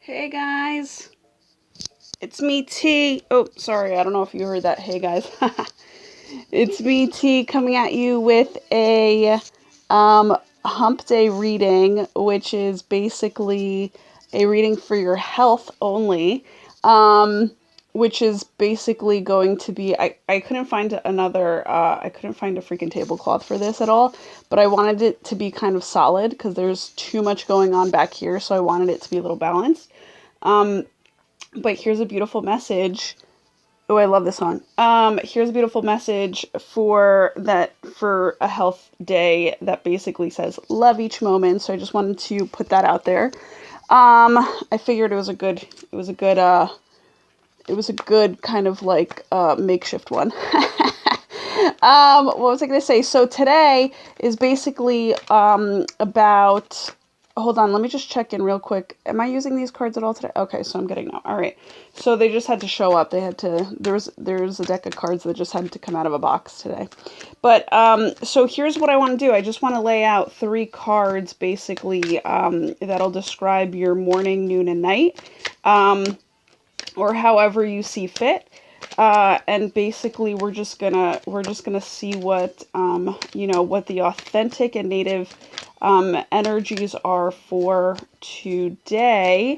Hey guys, it's me T. Oh, sorry, I don't know if you heard that. Hey guys, it's me T coming at you with a hump day reading, which is basically a reading for your health only. Which is basically going to be, I couldn't find I couldn't find a freaking tablecloth for this at all, but I wanted it to be kind of solid because there's too much going on back here, so I wanted it to be a little balanced. But here's a beautiful message. Oh, I love this song. Here's a beautiful message for a health day that basically says love each moment. So I just wanted to put that out there. I figured it was a good kind of like makeshift one. What was I going to say? So today is basically about. Hold on, let me just check in real quick. Am I using these cards at all today? Okay, so I'm getting no. All right. So they just had to show up. They had to. There's a deck of cards that just had to come out of a box today. But so here's what I want to do. I just want to lay out 3 cards basically that'll describe your morning, noon, and night. Or however you see fit, and basically we're just gonna see what what the authentic and native energies are for today,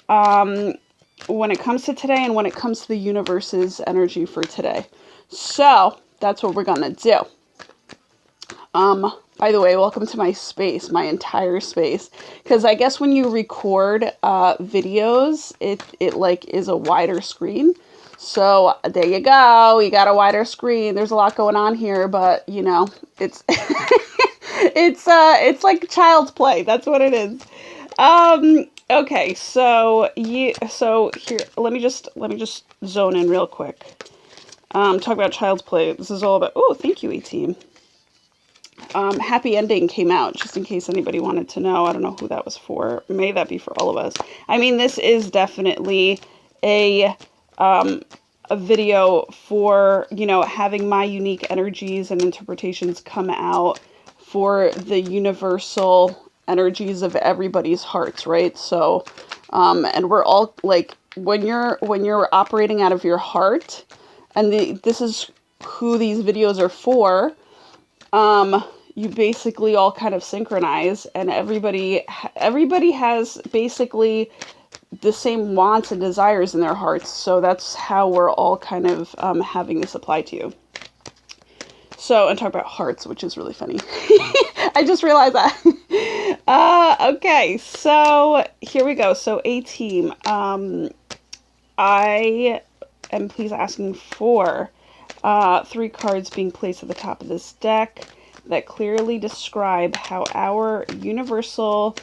when it comes to today and when it comes to the universe's energy for today. So that's what we're gonna do. By the way, welcome to my space, my entire space. Because I guess when you record videos, it like is a wider screen. So there you go. You got a wider screen. There's a lot going on here, but you know, it's it's like child's play. That's what it is. Okay, so here, let me just zone in real quick. Talk about child's play. This is all about. Oh, thank you, A-Team. Happy Ending came out, just in case anybody wanted to know. I don't know who that was for. May that be for all of us. I mean, this is definitely a video for, having my unique energies and interpretations come out for the universal energies of everybody's hearts, right? So, and we're all, like, when you're operating out of your heart, and this is who these videos are for, you basically all kind of synchronize, and everybody has basically the same wants and desires in their hearts. So that's how we're all kind of having this apply to you. So, and talk about hearts, which is really funny. I just realized that. Okay, so here we go. So A-Team, I am please asking for 3 cards being placed at the top of this deck that clearly describe how our universal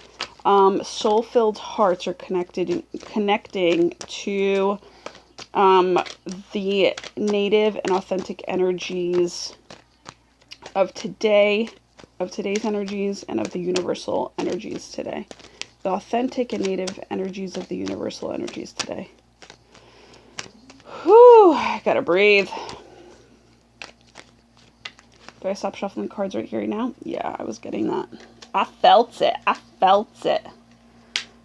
soul-filled hearts are connecting to the native and authentic energies of today's energies and of the universal energies today. The authentic and native energies of the universal energies today. Whew, I gotta breathe. Do I stop shuffling cards right here now? Yeah, I was getting that. I felt it.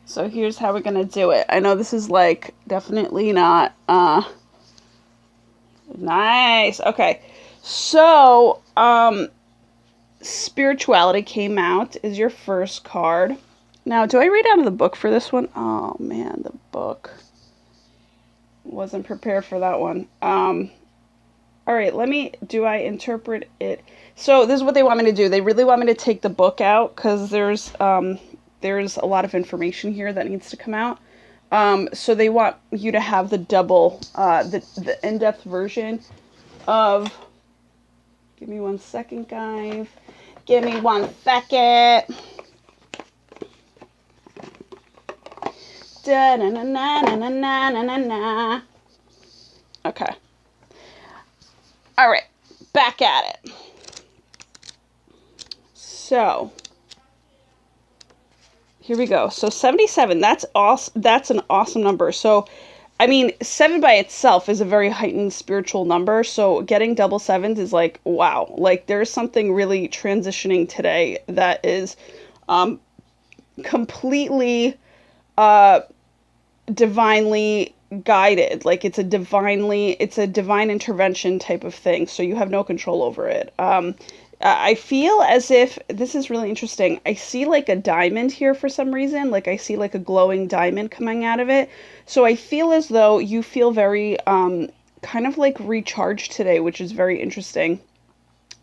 So here's how we're gonna do it. I know this is like definitely not nice. Okay. So spirituality came out is your first card. Now, do I read out of the book for this one? Oh man, the book. Wasn't prepared for that one. All right, do I interpret it? So this is what they want me to do. They really want me to take the book out because there's a lot of information here that needs to come out. So they want you to have the double, the in-depth version of, give me 1 second, guys. Give me 1 second. Da na na na na na na na na. Okay. All right, back at it. So, here we go. So 77, that's awesome. That's an awesome number. So, I mean, 7 by itself is a very heightened spiritual number. So getting double 7s is like, wow. Like there's something really transitioning today that is completely divinely guided. Like it's a divine intervention type of thing. So you have no control over it. I feel as if, this is really interesting. I see like a diamond here for some reason. Like I see like a glowing diamond coming out of it. So I feel as though you feel very, kind of like recharged today, which is very interesting.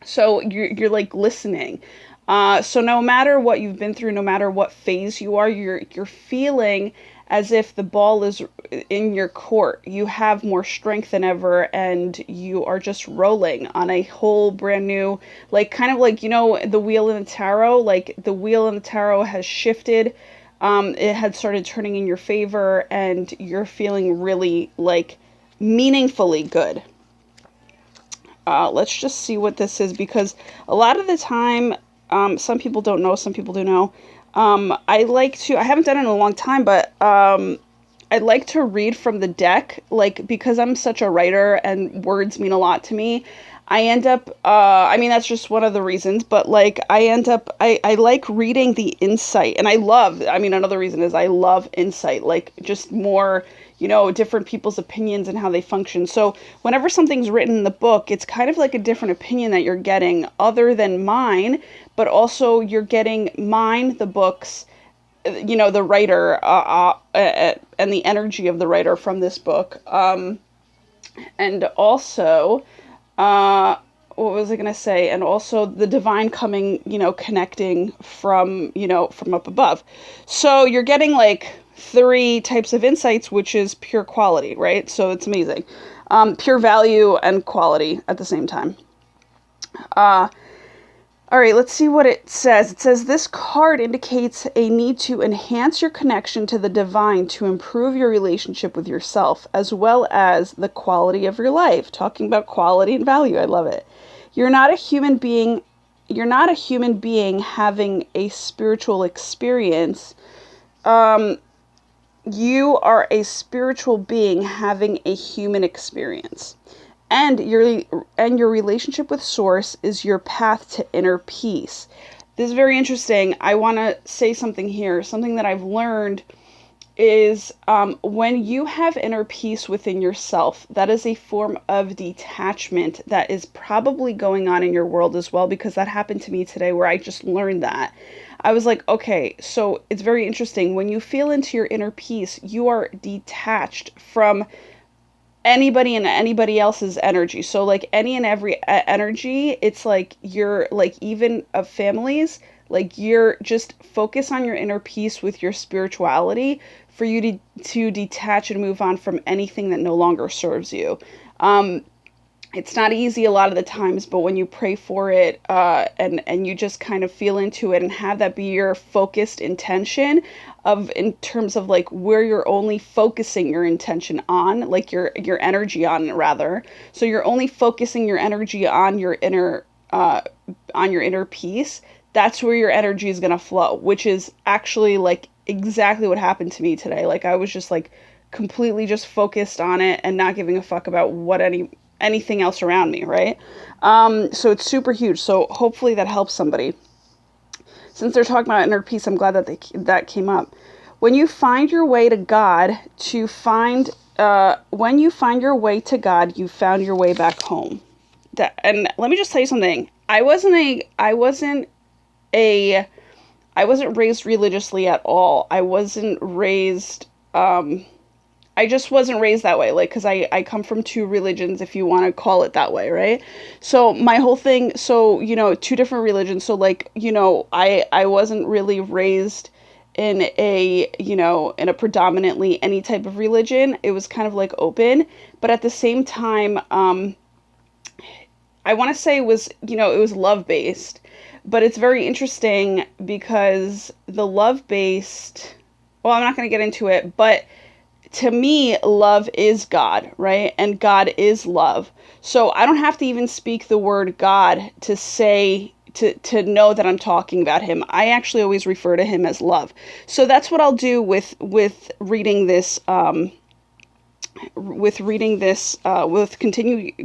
So you're like listening. So no matter what you've been through, no matter what phase you are, you're feeling as if the ball is in your court. You have more strength than ever, and you are just rolling on a whole brand new, like kind of like, you know, the wheel in the tarot, like the wheel in the tarot has shifted. It had started turning in your favor, and you're feeling really like meaningfully good. Let's just see what this is, because a lot of the time, some people don't know, some people do know. I haven't done it in a long time, but I like to read from the deck, like, because I'm such a writer and words mean a lot to me. I end up, I mean, that's just one of the reasons, but like, I like reading the insight, and another reason is I love insight, like just more, you know, different people's opinions and how they function. So whenever something's written in the book, it's kind of like a different opinion that you're getting other than mine, but also you're getting mine, the books, you know, the writer, and the energy of the writer from this book. And also, what was I going to say? And also the divine coming, you know, connecting from, you know, from up above. So you're getting like 3 types of insights, which is pure quality, right? So it's amazing. Pure value and quality at the same time. All right, let's see what it says. It says, this card indicates a need to enhance your connection to the divine to improve your relationship with yourself, as well as the quality of your life. Talking about quality and value. I love it. You're not a human being having a spiritual experience. You are a spiritual being having a human experience. And your relationship with Source is your path to inner peace. This is very interesting. I want to say something here. Something that I've learned is when you have inner peace within yourself, that is a form of detachment that is probably going on in your world as well, because that happened to me today where I just learned that. I was like, okay, so it's very interesting. When you feel into your inner peace, you are detached from anybody and anybody else's energy. So like any and every energy, it's like you're like, even of families, like you're just focus on your inner peace with your spirituality for you to detach and move on from anything that no longer serves you. It's not easy a lot of the times, but when you pray for it, and you just kind of feel into it and have that be your focused intention in terms of like where you're only focusing your intention on, like your energy on, rather. So you're only focusing your energy on your inner peace. That's where your energy is going to flow, which is actually like exactly what happened to me today. Like I was just like completely just focused on it and not giving a fuck about what anything else around me, right? So it's super huge. So hopefully that helps somebody. Since they're talking about inner peace, I'm glad that that came up. When you find your way to God, when you find your way to God, you found your way back home. And let me just tell you something. I wasn't raised religiously at all. I wasn't raised, I just wasn't raised that way, like, because I come from 2 religions, if you want to call it that way, right? So my whole thing, so, you know, 2 different religions, so, like, you know, I wasn't really raised in a predominantly any type of religion. It was kind of, like, open, but at the same time, I want to say it was love-based, but it's very interesting because the love-based, well, I'm not going to get into it, but to me, love is God, right? And God is love. So I don't have to even speak the word God to say, to know that I'm talking about him. I actually always refer to him as love. So that's what I'll do with reading this,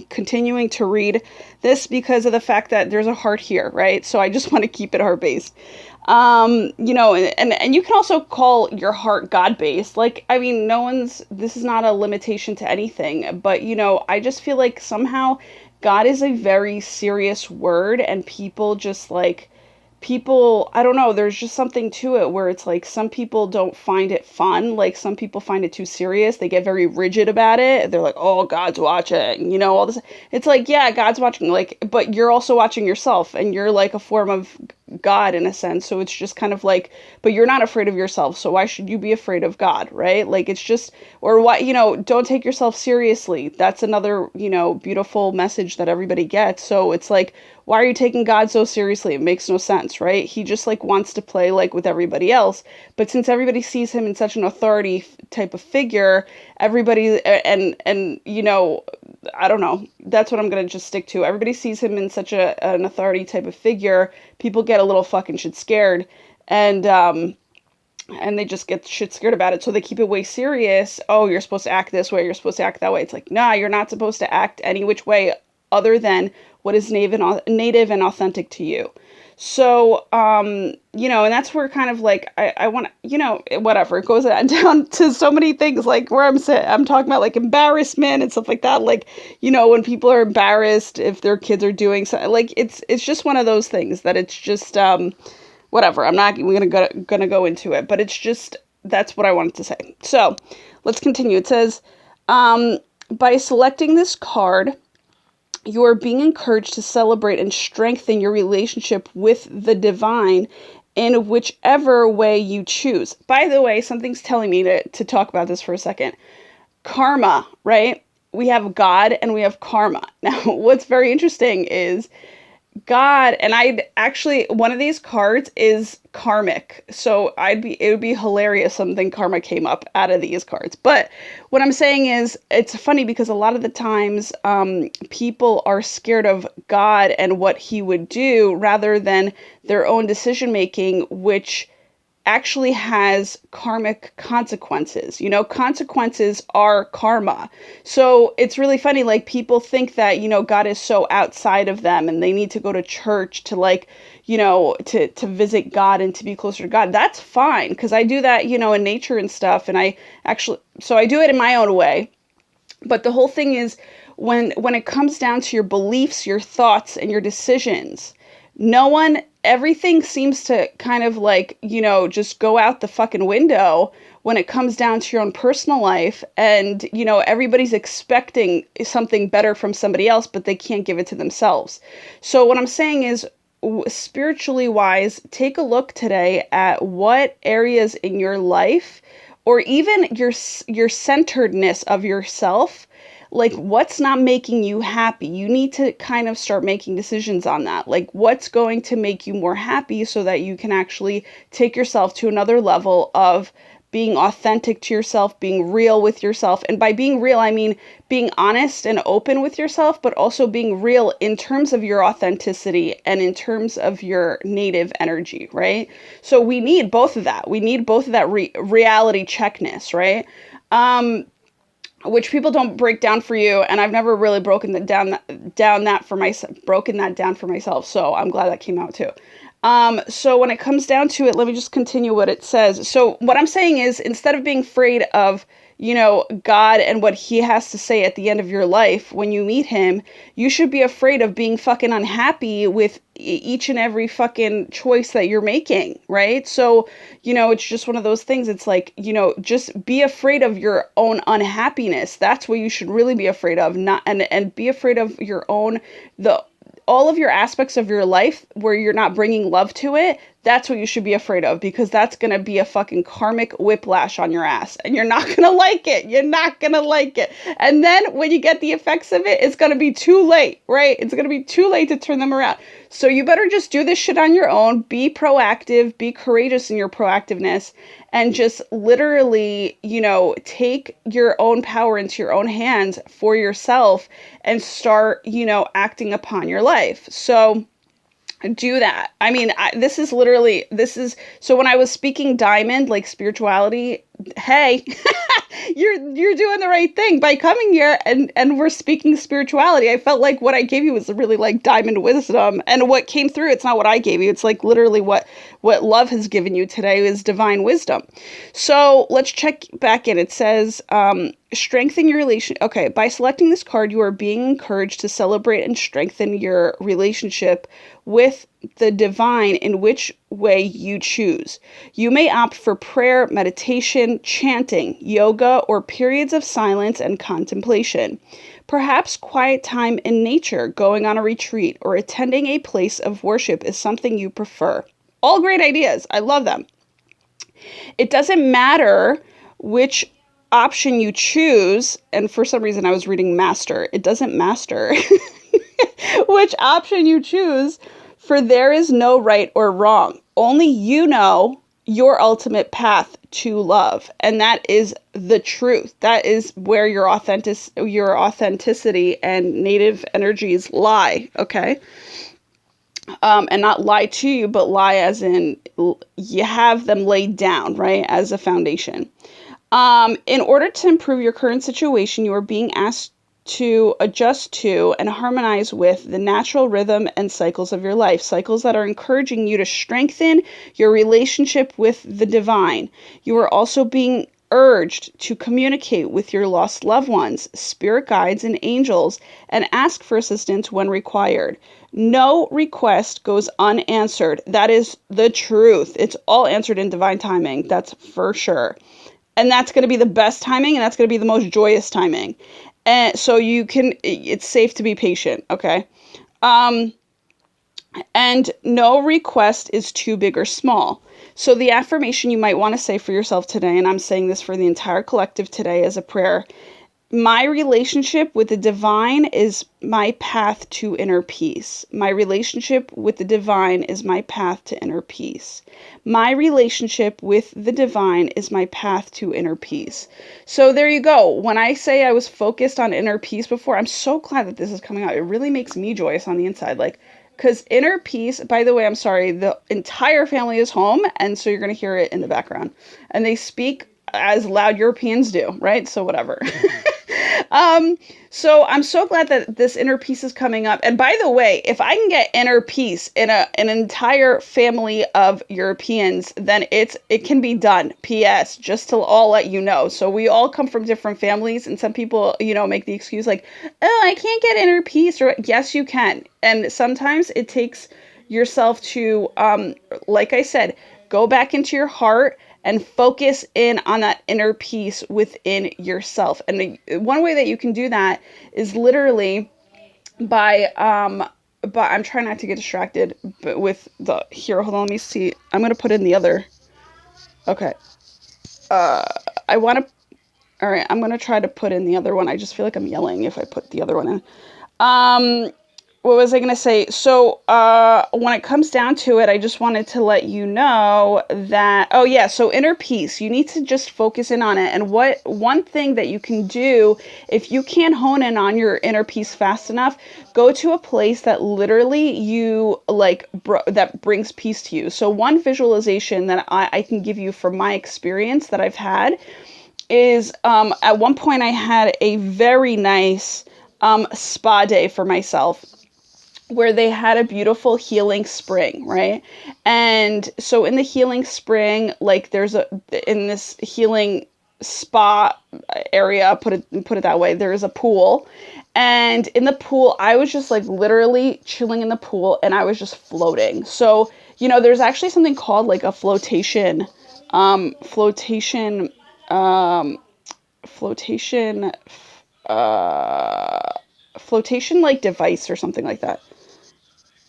continuing to read this, because of the fact that there's a heart here, right? So I just want to keep it heart-based. You know, and you can also call your heart God-based. Like, I mean, this is not a limitation to anything, but, you know, I just feel like somehow God is a very serious word, and people just like, I don't know, there's just something to it where it's like some people don't find it fun. Like, some people find it too serious. They get very rigid about it. They're like, oh, God's watching, you know, all this. It's like, yeah, God's watching, like, but you're also watching yourself, and you're like a form of God in a sense. So it's just kind of like, but you're not afraid of yourself. So why should you be afraid of God, right? Like, it's just, or what, you know, don't take yourself seriously. That's another, you know, beautiful message that everybody gets. So it's like, why are you taking God so seriously? It makes no sense, right? He just like wants to play like with everybody else. But since everybody sees him in such an authority type of figure, everybody, and, you know, I don't know. That's what I'm going to just stick to. Everybody sees him in such an authority type of figure. People get a little fucking shit scared, and they just get shit scared about it. So they keep it way serious. Oh, you're supposed to act this way. You're supposed to act that way. It's like, nah, you're not supposed to act any which way other than what is native and authentic to you. So, you know, and that's where kind of like, I want to, you know, whatever, it goes down to so many things, like where I'm talking about like embarrassment and stuff like that. Like, you know, when people are embarrassed if their kids are doing something, like, it's just one of those things that it's just, whatever. I'm not gonna go into it, but it's just, that's what I wanted to say. So let's continue. It says, by selecting this card, you are being encouraged to celebrate and strengthen your relationship with the divine in whichever way you choose. By the way, something's telling me to talk about this for a second. Karma, right? We have God and we have karma. Now, what's very interesting is God, and one of these cards is karmic. So it would be hilarious something karma came up out of these cards. But what I'm saying is, it's funny because a lot of the times, people are scared of God and what he would do rather than their own decision making, which actually has karmic consequences. You know, consequences are karma. So it's really funny, like, people think that, you know, God is so outside of them and they need to go to church to, like, you know, to visit God and to be closer to God. That's fine, because I do that, you know, in nature and stuff, and I do it in my own way. But the whole thing is, when it comes down to your beliefs, your thoughts, and your decisions, everything seems to kind of like, you know, just go out the fucking window when it comes down to your own personal life. And, you know, everybody's expecting something better from somebody else, but they can't give it to themselves. So what I'm saying is, spiritually wise, take a look today at what areas in your life, or even your centeredness of yourself, like, what's not making you happy. You need to kind of start making decisions on that. Like, what's going to make you more happy so that you can actually take yourself to another level of being authentic to yourself, being real with yourself. And by being real, I mean being honest and open with yourself, but also being real in terms of your authenticity and in terms of your native energy, right? So we need both of that. We need both of that reality checkness, right? Which people don't break down for you, and I've never really broken that down for myself. So I'm glad that came out too. So when it comes down to it, let me just continue what it says. So what I'm saying is, instead of being afraid of, you know, God and what he has to say at the end of your life when you meet him, you should be afraid of being fucking unhappy with each and every fucking choice that you're making, right? So, you know, it's just one of those things. It's like, you know, just be afraid of your own unhappiness. That's what you should really be afraid of, and be afraid of your own, all of your aspects of your life where you're not bringing love to it. That's what you should be afraid of, because that's going to be a fucking karmic whiplash on your ass, and you're not going to like it. You're not going to like it. And then when you get the effects of it, it's going to be too late, right? It's going to be too late to turn them around. So you better just do this shit on your own. Be proactive, be courageous in your proactiveness, and just literally, you know, take your own power into your own hands for yourself and start, you know, acting upon your life. So do that. I mean, so when I was speaking diamond, like spirituality, hey, You're doing the right thing by coming here and we're speaking spirituality. I felt like what I gave you was really like diamond wisdom, and what came through, it's not what I gave you. It's like literally what love has given you today is divine wisdom. So let's check back in. It says, strengthen your relation. Okay. By selecting this card, you are being encouraged to celebrate and strengthen your relationship with the divine in which way you choose. You may opt for prayer, meditation, chanting, yoga, or periods of silence and contemplation. Perhaps quiet time in nature, going on a retreat, or attending a place of worship is something you prefer. All great ideas. I love them. It doesn't matter which option you choose, and for some reason I was reading master. It doesn't master which option you choose, for there is no right or wrong. Only you know your ultimate path to love, and that is the truth. That is where your authenticity and native energies lie, okay? And not lie to you, but lie as in you have them laid down, right, as a foundation. In order to improve your current situation, you are being asked to adjust to and harmonize with the natural rhythm and cycles of your life, cycles that are encouraging you to strengthen your relationship with the divine. You are also being urged to communicate with your lost loved ones, spirit guides, and angels, and ask for assistance when required. No request goes unanswered. That is the truth. It's all answered in divine timing. That's for sure. And that's going to be the best timing, and that's going to be the most joyous timing. And so it's safe to be patient, okay? And no request is too big or small. So the affirmation you might want to say for yourself today, and I'm saying this for the entire collective today as a prayer: my relationship with the divine is my path to inner peace. My relationship with the divine is my path to inner peace. My relationship with the divine is my path to inner peace. So there you go. When I say I was focused on inner peace before, I'm so glad that this is coming out. It really makes me joyous on the inside. Because inner peace, by the way, I'm sorry, the entire family is home, and so you're going to hear it in the background. And they speak as loud Europeans do, right? So whatever. So I'm so glad that this inner peace is coming up. And by the way, if I can get inner peace in an entire family of Europeans, then it can be done. P.S. Just to all let you know. So we all come from different families, and some people, make the excuse like, oh, I can't get inner peace. Or yes, you can. And sometimes it takes yourself to, like I said, go back into your heart and focus in on that inner peace within yourself. And one way that you can do that is literally by I'm trying not to get distracted, but with here, hold on, let me see. I'm going to put in the other. Okay. All right, I'm going to try to put in the other one. I just feel like I'm yelling if I put the other one in. What was I going to say? So when it comes down to it, I just wanted to let you know that, so inner peace, you need to just focus in on it. And one thing that you can do, if you can't hone in on your inner peace fast enough, go to a place that literally you that brings peace to you. So one visualization that I can give you from my experience that I've had is at one point I had a very nice spa day for myself, where they had a beautiful healing spring, right? And so in the healing spring, in this healing spa area, put it that way, there is a pool. And in the pool, I was just literally chilling in the pool, and I was just floating. So, there's actually something called a flotation device or something like that.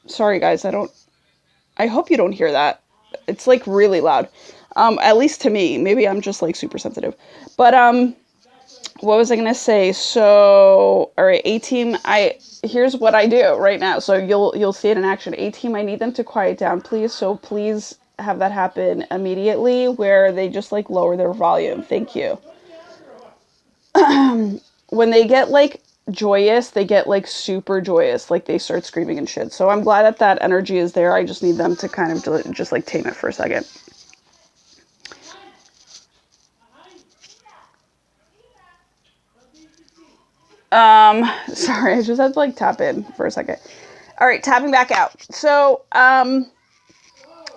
Sorry guys, I hope you don't hear that. It's really loud. At least to me. Maybe I'm just super sensitive. But what was I gonna say? So all right, A-Team, here's what I do right now. So you'll see it in action. A-Team, I need them to quiet down, please. So please have that happen immediately, where they just lower their volume. Thank you. When they get joyous, they get super joyous, they start screaming and shit. So I'm glad that energy is there. I just need them to kind of just tame it for a second. Sorry, I just had to like tap in for a second. All right, tapping back out. So,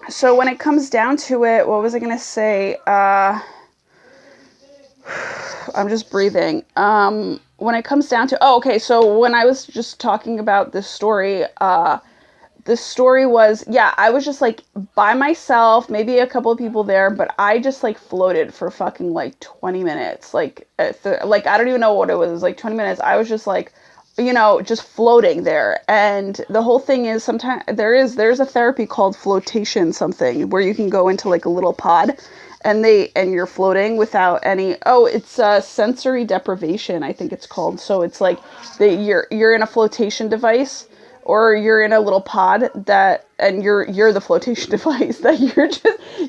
so when it comes down to it, what was I going to say? I'm just breathing. When it comes down to, okay. So when I was just talking about this story, the story was, yeah, I was just like by myself, maybe a couple of people there, but I just like floated for fucking like 20 minutes. Like, like, I don't even know what it was, like 20 minutes. I was just like, just floating there. And the whole thing is sometimes there's a therapy called flotation something where you can go into like a little pod and you're floating without any, it's sensory deprivation, I think it's called. So it's like you're in a flotation device, or you're in a little pod and you're the flotation device, that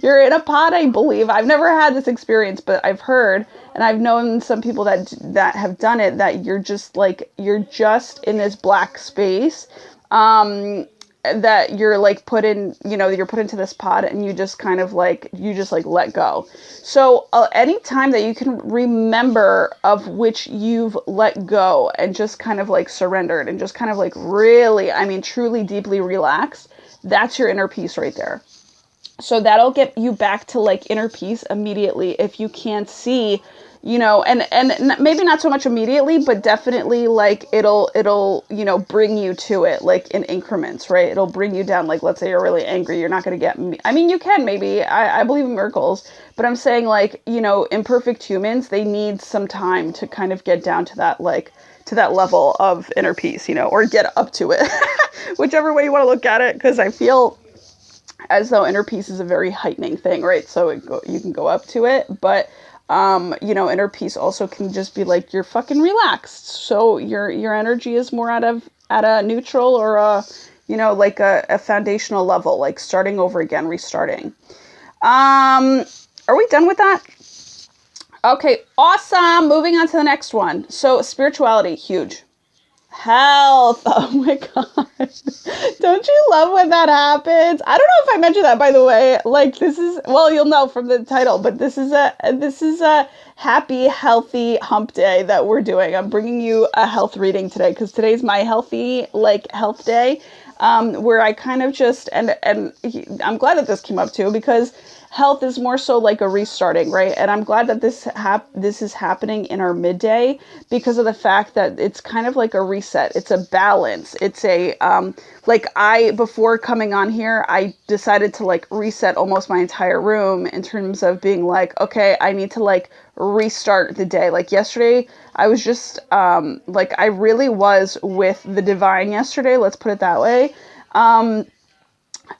you're in a pod, I believe. I've never had this experience, but I've heard, and I've known some people that have done it, that you're just in this black space, that you're like put into this pod, and you just kind of like, let go. So any time that you can remember of which you've let go and just kind of like surrendered and just kind of like really, I mean, truly deeply relaxed, that's your inner peace right there. So that'll get you back to like inner peace immediately if you can't see, and maybe not so much immediately, but definitely like it'll, bring you to it like in increments, right? It'll bring you down. Like, let's say you're really angry. You're not going to get me. I mean, you can maybe, I believe in miracles, but I'm saying like, imperfect humans, they need some time to kind of get down to that, like to that level of inner peace, or get up to it, whichever way you want to look at it. 'Cause I feel as though inner peace is a very heightening thing, right? So you can go up to it, but inner peace also can just be like, you're fucking relaxed. So your energy is more at a neutral or like a foundational level, like starting over again, restarting. Are we done with that? Okay, awesome. Moving on to the next one. So spirituality, huge. Health. Oh my God. Don't you love when that happens? I don't know if I mentioned that, by the way. Like, this is, well, you'll know from the title, but this is a happy, healthy hump day that we're doing. I'm bringing you a health reading today because today's my health day, where I kind of just, and I'm glad that this came up too, because health is more so like a restarting, right? And I'm glad that this is happening in our midday because of the fact that it's kind of like a reset. It's a balance. It's a, before coming on here, I decided to like reset almost my entire room in terms of being like, okay, I need to like restart the day. Like yesterday, I was just, I really was with the divine yesterday. Let's put it that way.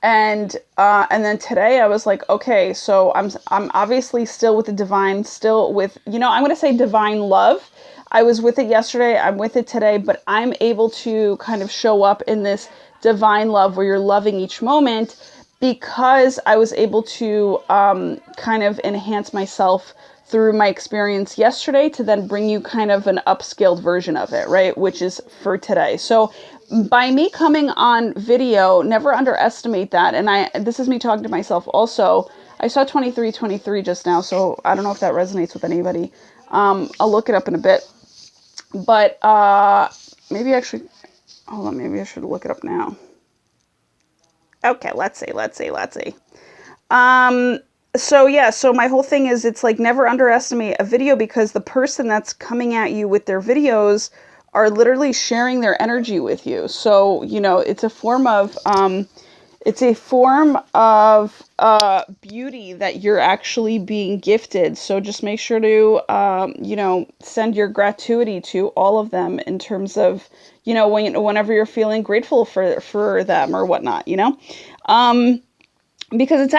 And then today I was like, okay, so I'm obviously still with the divine, still with, I'm going to say divine love. I was with it yesterday. I'm with it today, but I'm able to kind of show up in this divine love where you're loving each moment because I was able to, kind of enhance myself through my experience yesterday to then bring you kind of an upscaled version of it, right? Which is for today. So by me coming on video, never underestimate that. And this is me talking to myself also. I saw 2323 just now, so I don't know if that resonates with anybody. I'll look it up in a bit. But maybe actually, hold on, maybe I should look it up now. Okay, let's see. So yeah, so my whole thing is it's like never underestimate a video because the person that's coming at you with their videos are literally sharing their energy with you. So, it's a form of beauty that you're actually being gifted. So just make sure to, send your gratuity to all of them in terms of, whenever you're feeling grateful for them or whatnot, because it's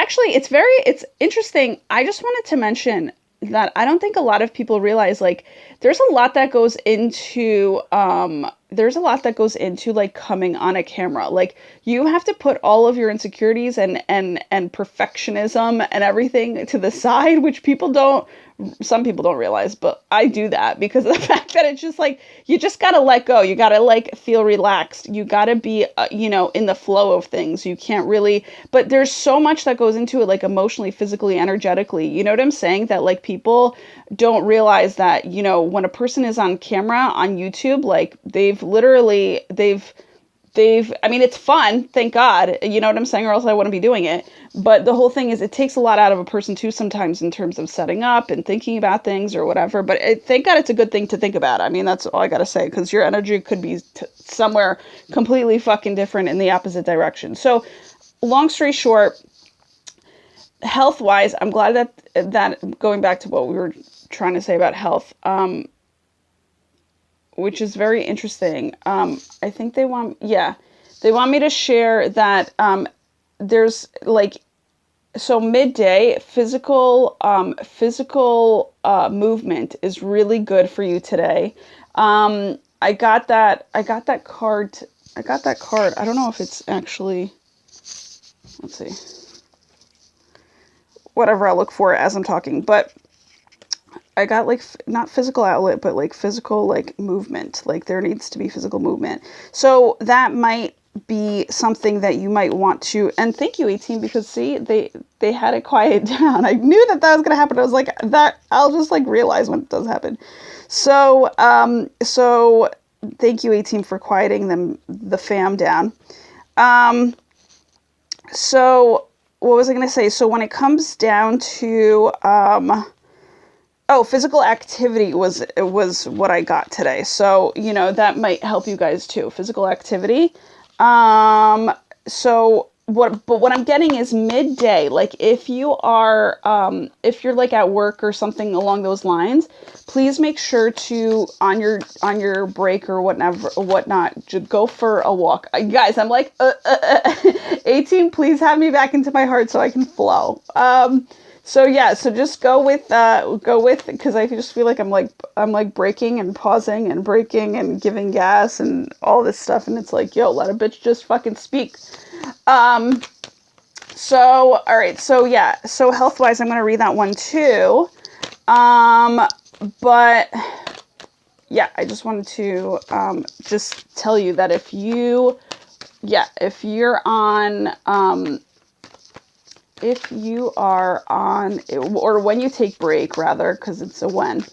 interesting. I just wanted to mention that I don't think a lot of people realize, like, there's a lot that goes into like coming on a camera. Like, you have to put all of your insecurities and perfectionism and everything to the side, which people don't some people don't realize, but I do that because of the fact that it's just like, you just got to let go. You got to like feel relaxed. You got to be, you know, in the flow of things. You can't really, but there's so much that goes into it, like emotionally, physically, energetically. You know what I'm saying? That like people don't realize that, you know, when a person is on camera on YouTube, like I mean, it's fun, thank God, you know what I'm saying, or else I wouldn't be doing it. But the whole thing is, it takes a lot out of a person too, sometimes in terms of setting up and thinking about things or whatever. But thank God it's a good thing to think about. I mean, that's all I got to say, because your energy could be somewhere completely fucking different in the opposite direction. So long story short, health-wise, I'm glad that going back to what we were trying to say about health, which is very interesting. I think they want me to share that there's like, so midday physical movement is really good for you today. I got that card. I don't know if it's actually, let's see, whatever, I'll look for it as I'm talking, but I got like, not physical outlet, but like physical, like movement, like there needs to be physical movement. So that might be something that you might want to, and thank you 18, because see, they had it quiet down. I knew that was going to happen. I was like, that I'll just like realize when it does happen. So, so thank you 18 for quieting the fam down. So what was I going to say? So when it comes down to, physical activity was what I got today. So, you know, that might help you guys too. Physical activity. So what I'm getting is midday. Like if you are, if you're like at work or something along those lines, please make sure to, on your break or whatnot, just go for a walk. Guys, I'm like, 18, please have me back into my heart so I can flow. So yeah, so just go with, because I just feel like I'm like braking and pausing and braking and giving gas and all this stuff. And it's like, yo, let a bitch just fucking speak. So, all right. So yeah, so health wise, I'm going to read that one too. But yeah, I just wanted to, just tell you that if you're on, if you are on, or when you take break, rather, because it's a when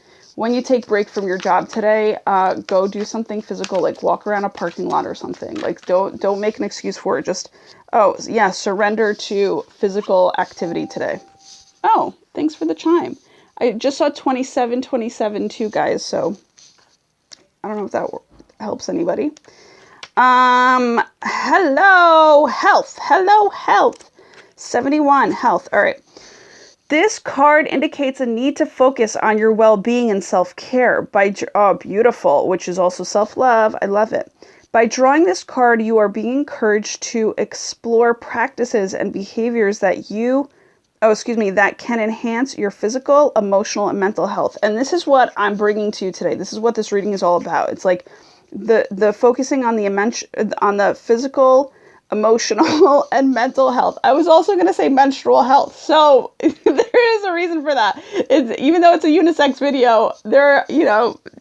you take break from your job today, go do something physical, like walk around a parking lot or something. Like don't make an excuse for it. Just, surrender to physical activity today. Oh, thanks for the chime. I just saw 2727 too, guys. So I don't know if that helps anybody. Hello, health. 71, health. All right. This card indicates a need to focus on your well-being and self-care beautiful, which is also self-love. I love it. By drawing this card, you are being encouraged to explore practices and behaviors that can enhance your physical, emotional, and mental health. And this is what I'm bringing to you today. This is what this reading is all about. It's like the focusing on the physical, emotional, and mental health. I was also going to say menstrual health. So there is a reason for that. Even though it's a unisex video,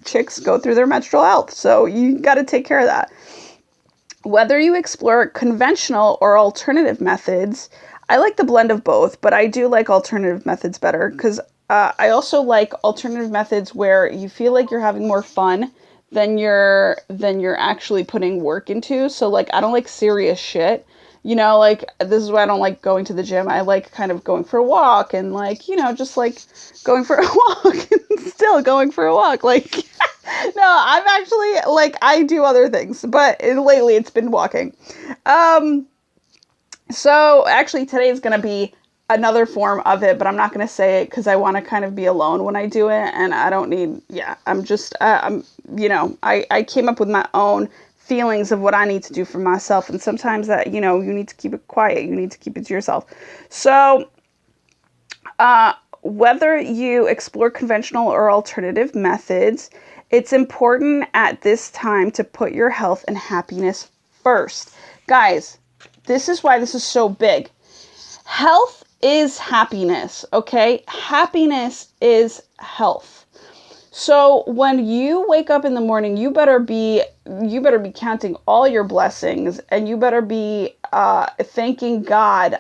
chicks go through their menstrual health. So you got to take care of that. Whether you explore conventional or alternative methods, I like the blend of both, but I do like alternative methods better because I also like alternative methods where you feel like you're having more fun than you're actually putting work into. So like, I don't like serious shit, like this is why I don't like going to the gym. I like kind of going for a walk and like, just like going for a walk and still going for a walk. Like, no, I'm actually like, I do other things, but lately it's been walking. So actually today is going to be another form of it, but I'm not going to say it because I want to kind of be alone when I do it. And I don't need, I came up with my own feelings of what I need to do for myself. And sometimes that, you need to keep it quiet. You need to keep it to yourself. So, whether you explore conventional or alternative methods, it's important at this time to put your health and happiness first. Guys, this is why this is so big. Health is happiness, okay? Happiness is health. So when you wake up in the morning, you better be counting all your blessings, and you better be thanking God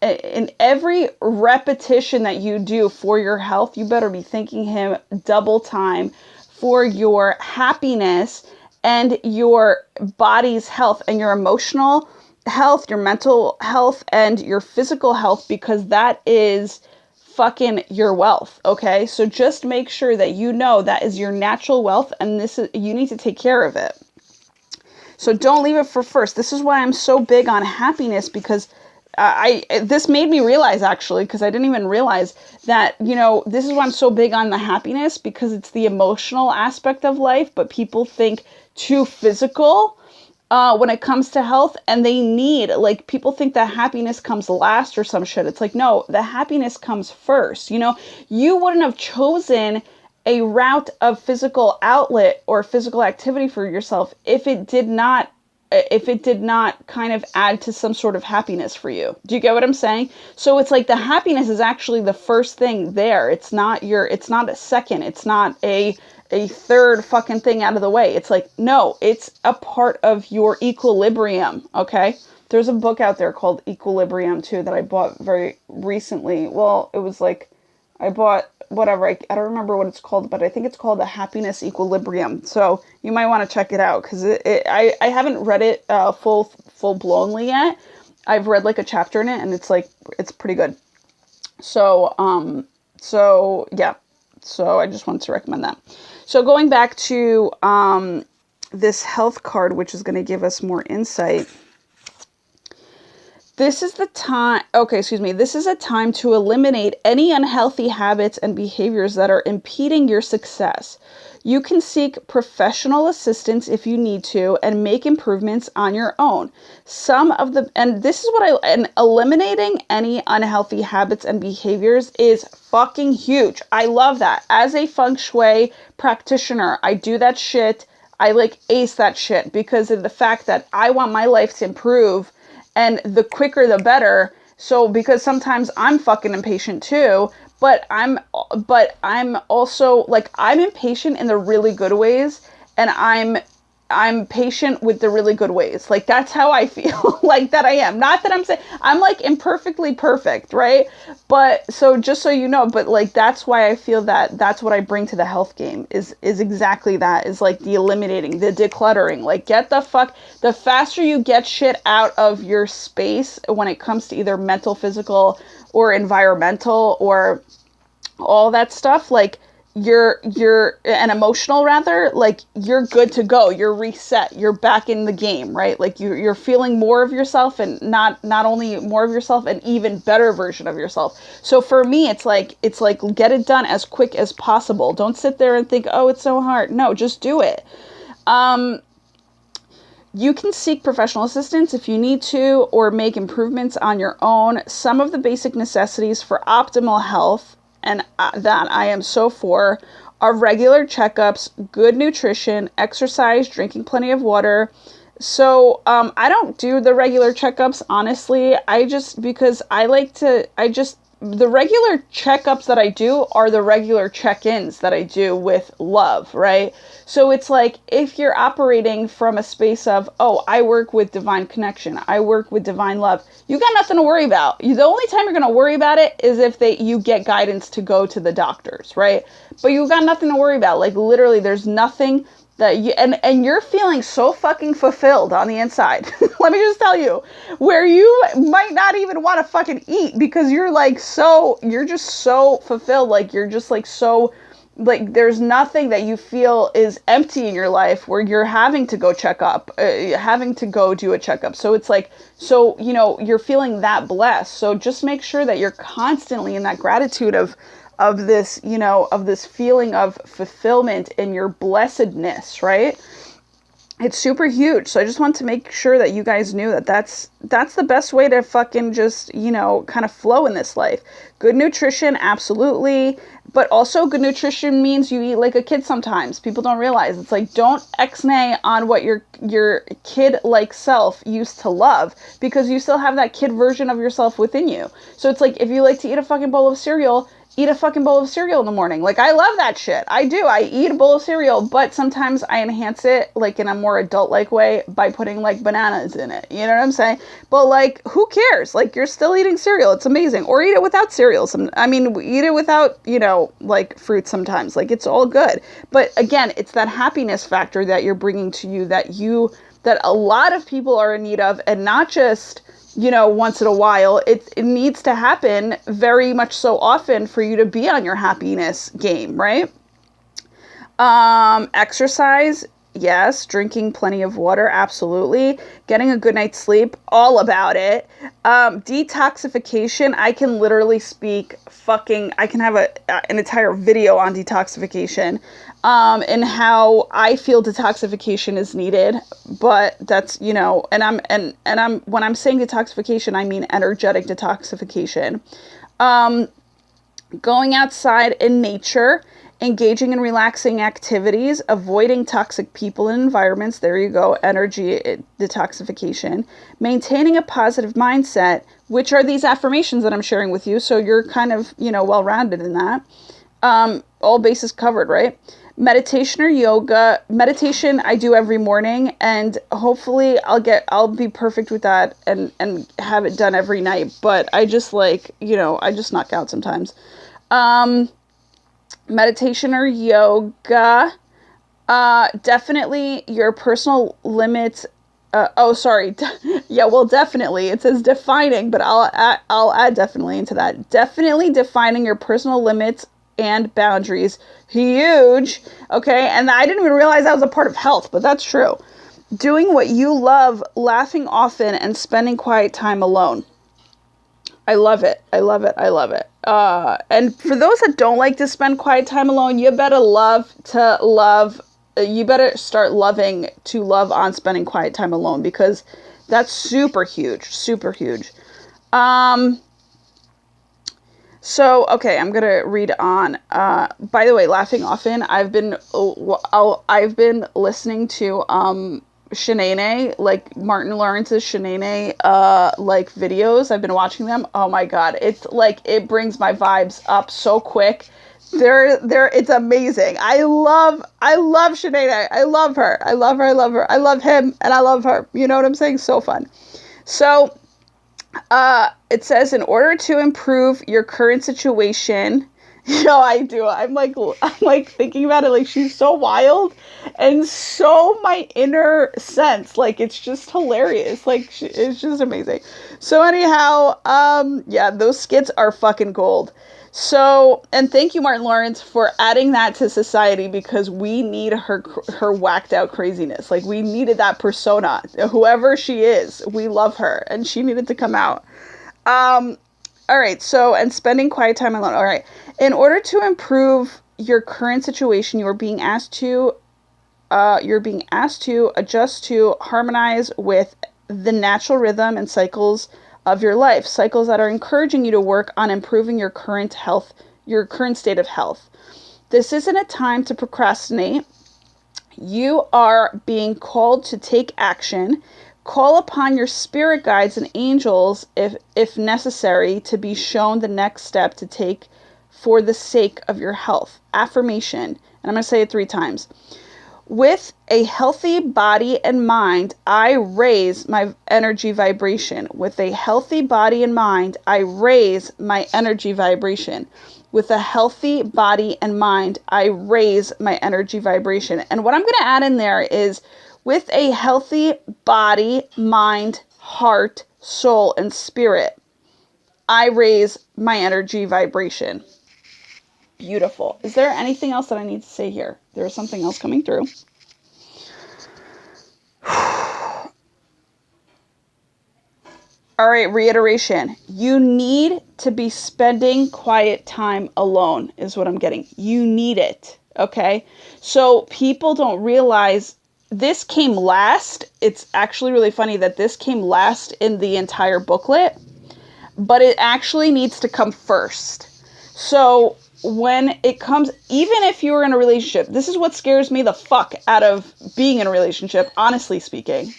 in every repetition that you do for your health. You better be thanking him double time for your happiness and your body's health and your emotional health, your mental health, and your physical health, because that is fucking your wealth. Okay, so just make sure that you know that is your natural wealth, and you need to take care of it. So don't leave it for first. This is why I'm so big on happiness, because this made me realize, actually, because I didn't even realize that, this is why I'm so big on the happiness, because it's the emotional aspect of life, but people think too physical when it comes to health, and people think that happiness comes last or some shit. It's like, no, the happiness comes first. You wouldn't have chosen a route of physical outlet or physical activity for yourself if it did not kind of add to some sort of happiness for you. Do you get what I'm saying? So it's like the happiness is actually the first thing there. It's not a second. It's not a third fucking thing out of the way. It's like, no, it's a part of your equilibrium, okay? There's a book out there called Equilibrium, too, that I bought very recently. Well, it was like, I bought whatever, I don't remember what it's called, but I think it's called The Happiness Equilibrium. So you might want to check it out, because I haven't read it full-blownly yet. I've read like a chapter in it, and it's pretty good. So yeah. So I just wanted to recommend that. So going back to this health card, which is going to give us more insight. This is a time to eliminate any unhealthy habits and behaviors that are impeding your success. You can seek professional assistance if you need to and make improvements on your own. Eliminating any unhealthy habits and behaviors is fucking huge. I love that. As a feng shui practitioner, I do that shit. I ace that shit, because of the fact that I want my life to improve, and the quicker the better. So because sometimes I'm fucking impatient too, but I'm also I'm impatient in the really good ways, and I'm patient with the really good ways. That's how I feel that I am. Not that I'm saying I'm imperfectly perfect, right? But so just so you know, but that's why I feel that that's what I bring to the health game is exactly that, is the eliminating, the decluttering. Get the faster you get shit out of your space when it comes to either mental, physical, or environmental, or all that stuff, you're and emotional rather, you're good to go. You're reset. You're back in the game, right? You're feeling more of yourself, and not only more of yourself, an even better version of yourself. So for me, it's get it done as quick as possible. Don't sit there and think, oh, it's so hard. No, just do it. You can seek professional assistance if you need to, or make improvements on your own. Some of the basic necessities for optimal health, and that I am so for, are regular checkups, good nutrition, exercise, drinking plenty of water. So I don't do the regular checkups, honestly. The regular checkups that I do are the regular check-ins that I do with love, right? So it's if you're operating from a space of, oh, I work with divine connection, I work with divine love, you got nothing to worry about. The only time you're going to worry about it is if you get guidance to go to the doctors, right? But you got nothing to worry about. Literally, there's nothing that you, and you're feeling so fucking fulfilled on the inside. Let me just tell you, where you might not even want to fucking eat, because you're you're just so fulfilled. You're just so, there's nothing that you feel is empty in your life where you're having to go check up, having to go do a checkup. So it's you're feeling that blessed. So just make sure that you're constantly in that gratitude of this, of this feeling of fulfillment in your blessedness, right? It's super huge. So I just want to make sure that you guys knew that that's the best way to fucking just, you know, kind of flow in this life. Good nutrition, absolutely. But also good nutrition means you eat like a kid sometimes. People don't realize. It's like, don't ex-nay on what your kid-like self used to love, because you still have that kid version of yourself within you. So it's like, if you like to eat a fucking bowl of cereal, eat a fucking bowl of cereal in the morning. Like, I love that shit. I do. I eat a bowl of cereal, but sometimes I enhance it, like, in a more adult-like way by putting, like, bananas in it. You know what I'm saying? But, like, who cares? Like, you're still eating cereal. It's amazing. Or eat it without cereal. I mean, eat it without, you know, like, fruit sometimes. Like, it's all good. But, again, it's that happiness factor that you're bringing to you that a lot of people are in need of, and not just, you know, once in a while. It needs to happen very much so often for you to be on your happiness game, right? Exercise, yes. Drinking plenty of water, absolutely. Getting a good night's sleep, all about it. Detoxification, I can literally I can have an entire video on detoxification, and how I feel detoxification is needed. But that's, you know, and I'm when I'm saying detoxification, I mean energetic detoxification. Going outside in nature, engaging in relaxing activities, avoiding toxic people and environments. There you go, energy detoxification. Maintaining a positive mindset, which are these affirmations that I'm sharing with you. So you're kind of, you know, well-rounded in that. All bases covered, right? Meditation or yoga. Meditation I do every morning, and hopefully I'll be perfect with that and have it done every night. But I just, like, you know, I just knock out sometimes. Meditation or yoga. Definitely your personal limits. Yeah, well, definitely. It says defining, but I'll add definitely into that. Definitely defining your personal limits and boundaries. Huge. Okay. And I didn't even realize that was a part of health, but that's true. Doing what you love, laughing often, and spending quiet time alone. I love it. I love it. I love it. And for those that don't like to spend quiet time alone, you better you better start loving to love on spending quiet time alone, because that's super huge. Super huge. So, okay, I'm going to read on. By the way, laughing often, I've been listening to, Shanae, like Martin Lawrence's Shanae, like videos. I've been watching them. Oh my God. It's like, it brings my vibes up so quick. It's amazing. I love Shanae. I love her. I love her. I love her. I love him and I love her. You know what I'm saying? So fun. So, it says, in order to improve your current situation, you know, I do. I'm like thinking about it, like, she's so wild and so my inner sense. Like, it's just hilarious. Like, it's just amazing. So anyhow, yeah, those skits are fucking gold. So, and thank you, Martin Lawrence, for adding that to society, because we need her whacked out craziness. Like, we needed that persona. Whoever she is, we love her, and she needed to come out. All right. So, and spending quiet time alone. All right. In order to improve your current situation, you're being asked to adjust to harmonize with the natural rhythm and cycles of your life, cycles that are encouraging you to work on improving your current state of health. This isn't a time to procrastinate. You are being called to take action. Call upon your spirit guides and angels if necessary to be shown the next step to take for the sake of your health. Affirmation, and I'm going to say it 3 times. With a healthy body and mind, I raise my energy vibration. With a healthy body and mind, I raise my energy vibration. With a healthy body and mind, I raise my energy vibration. And what I'm going to add in there is, with a healthy body, mind, heart, soul, and spirit, I raise my energy vibration. Beautiful. Is there anything else that I need to say here? There's something else coming through. All right, reiteration. You need to be spending quiet time alone is what I'm getting. You need it, okay? So people don't realize this came last. It's actually really funny that this came last in the entire booklet, but it actually needs to come first. So when it comes, even if you're in a relationship, this is what scares me the fuck out of being in a relationship, honestly speaking,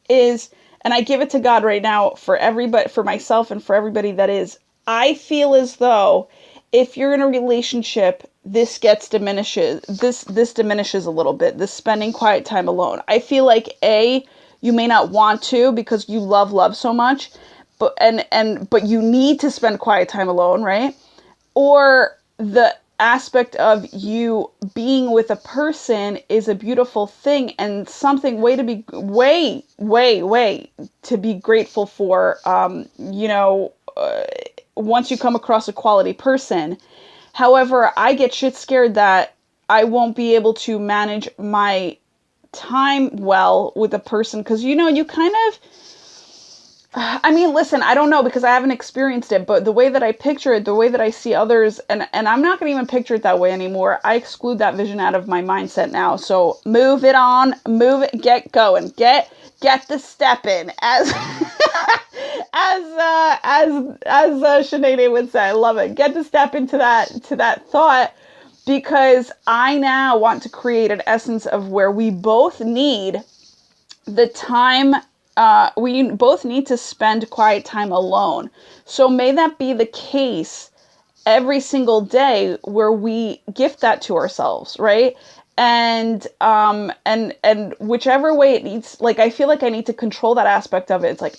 is, and I give it to God right now for everybody, for myself and for everybody that is, I feel as though if you're in a relationship, this diminishes a little bit, this spending quiet time alone. I feel like you may not want to because you love so much, but you need to spend quiet time alone, right? Or the aspect of you being with a person is a beautiful thing and something way to be grateful for, once you come across a quality person. However, I get shit scared that I won't be able to manage my time well with a person because, you kind of, I mean, listen, I don't know because I haven't experienced it, but the way that I picture it, the way that I see others, and I'm not going to even picture it that way anymore. I exclude that vision out of my mindset now. So move it on, get going, get the step in, as Sinead would say. I love it. Get the step into that thought, because I now want to create an essence of where we both need the time. We both need to spend quiet time alone. So may that be the case every single day where we gift that to ourselves, right? And whichever way it needs, like, I feel like I need to control that aspect of it. It's like,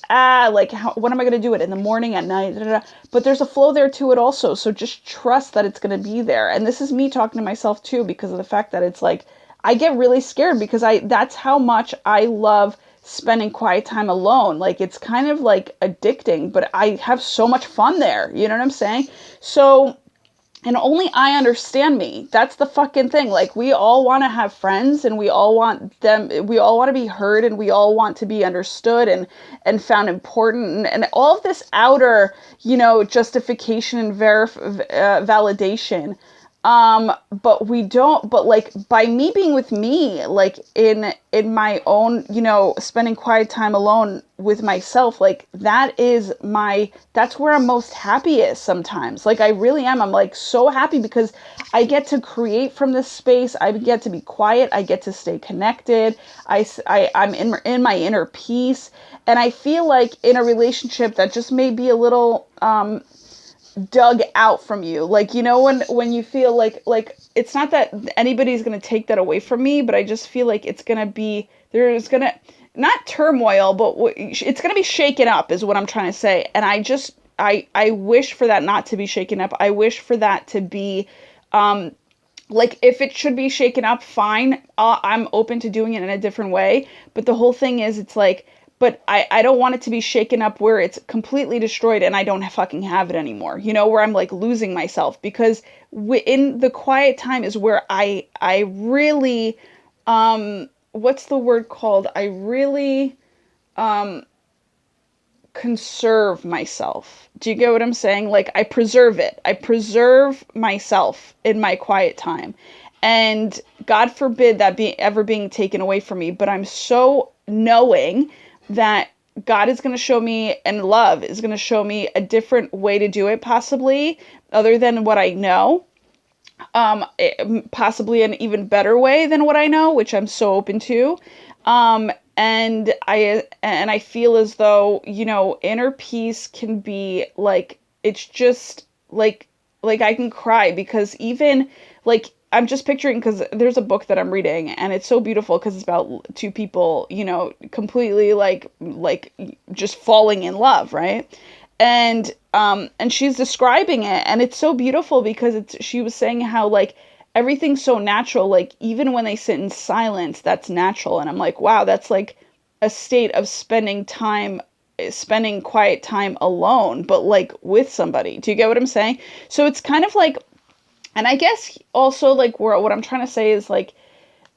when am I going to do it? In the morning, at night? Da, da, da. But there's a flow there to it also. So just trust that it's going to be there. And this is me talking to myself too, because of the fact that it's like, I get really scared because that's how much I love spending quiet time alone. Like, it's kind of like addicting, but I have so much fun there. You know what I'm saying? So, and only I understand me. That's the fucking thing. Like, we all want to have friends and we all want to be heard and we all want to be understood and found important and all of this outer, justification and validation. But we don't, but like by me being with me, like in my own, spending quiet time alone with myself, like that's where I'm most happiest sometimes. Like I really am. I'm like so happy because I get to create from this space. I get to be quiet. I get to stay connected. I'm in my inner peace. And I feel like in a relationship that just may be a little, dug out from you, like, when you feel like it's not that anybody's going to take that away from me, but I just feel like it's going to be, there's going to, not turmoil, but it's going to be shaken up is what I'm trying to say. And I wish for that not to be shaken up. I wish for that to be, like, if it should be shaken up, fine. I'm open to doing it in a different way. But the whole thing is, it's like, but I don't want it to be shaken up where it's completely destroyed and I don't fucking have it anymore, where I'm like losing myself, because in the quiet time is where I really, what's the word called? I really, conserve myself. Do you get what I'm saying? Like, I preserve it. I preserve myself in my quiet time. And God forbid that ever being taken away from me. But I'm so knowing that God is going to show me, and love is going to show me a different way to do it, possibly, other than what I know. Possibly an even better way than what I know, which I'm so open to. And I feel as though, inner peace can be like, it's just like I can cry, because even like, I'm just picturing, because there's a book that I'm reading and it's so beautiful because it's about two people, completely like just falling in love, right? And she's describing it, and it's so beautiful because she was saying how like everything's so natural, like even when they sit in silence, that's natural. And I'm like, wow, that's like a state of spending quiet time alone, but like with somebody. Do you get what I'm saying? So it's kind of like, and I guess also like what I'm trying to say is like,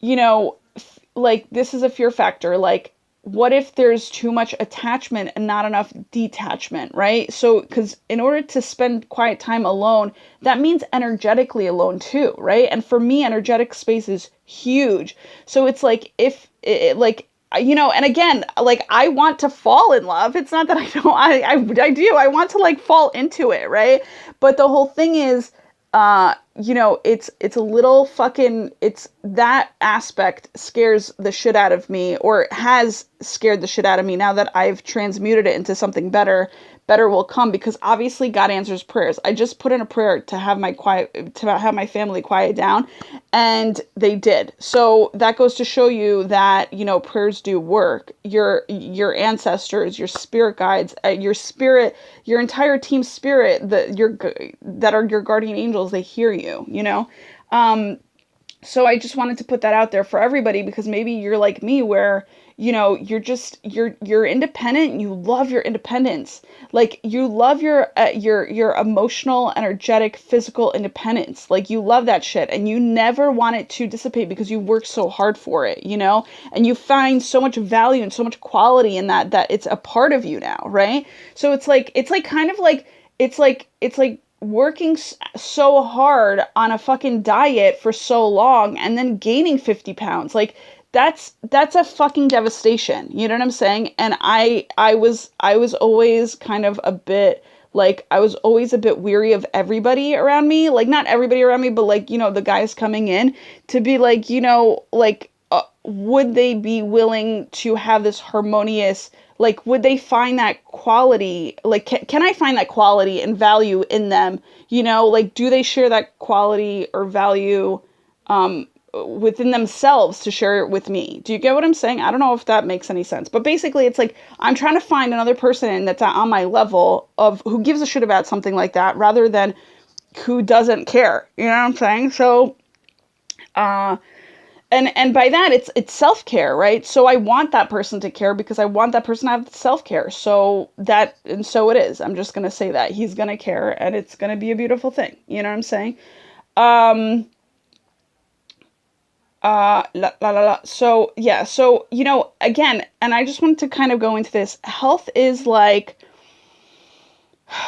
like this is a fear factor. Like what if there's too much attachment and not enough detachment, right? So, because in order to spend quiet time alone, that means energetically alone too, right? And for me, energetic space is huge. So it's like, if it, like, and again, like, I want to fall in love. It's not that I don't, I do. I want to like fall into it, right? But the whole thing is, it's a little fucking, it's that aspect scares the shit out of me, or has scared the shit out of me. Now that I've transmuted it into something better will come, because obviously God answers prayers. I just put in a prayer to have my family quiet down, and they did. So that goes to show you that, prayers do work. Your ancestors, your spirit guides, your entire team spirit, that are your guardian angels, they hear you, So I just wanted to put that out there for everybody, because maybe you're like me, where, you're independent. You love your independence. Like, you love your emotional, energetic, physical independence. Like, you love that shit, and you never want it to dissipate because you work so hard for it, and you find so much value and so much quality in that it's a part of you now. Right. So it's like working so hard on a fucking diet for so long and then gaining 50 pounds. Like, that's a fucking devastation. You know what I'm saying? And I was always kind of a bit, like, I was always a bit weary of everybody around me. Like, not everybody around me, but like, the guys coming in to be like, would they be willing to have this harmonious, like, would they find that quality? Like, can I find that quality and value in them? Like, do they share that quality or value within themselves to share it with me? Do you get what I'm saying? I don't know if that makes any sense. But basically, it's like, I'm trying to find another person that's on my level of who gives a shit about something like that, rather than who doesn't care. You know what I'm saying? So, and by that, it's self-care, right? So I want that person to care, because I want that person to have self-care. So it is. I'm just going to say that he's going to care, and it's going to be a beautiful thing. You know what I'm saying? So, yeah. So, again, and I just wanted to kind of go into this. Health is like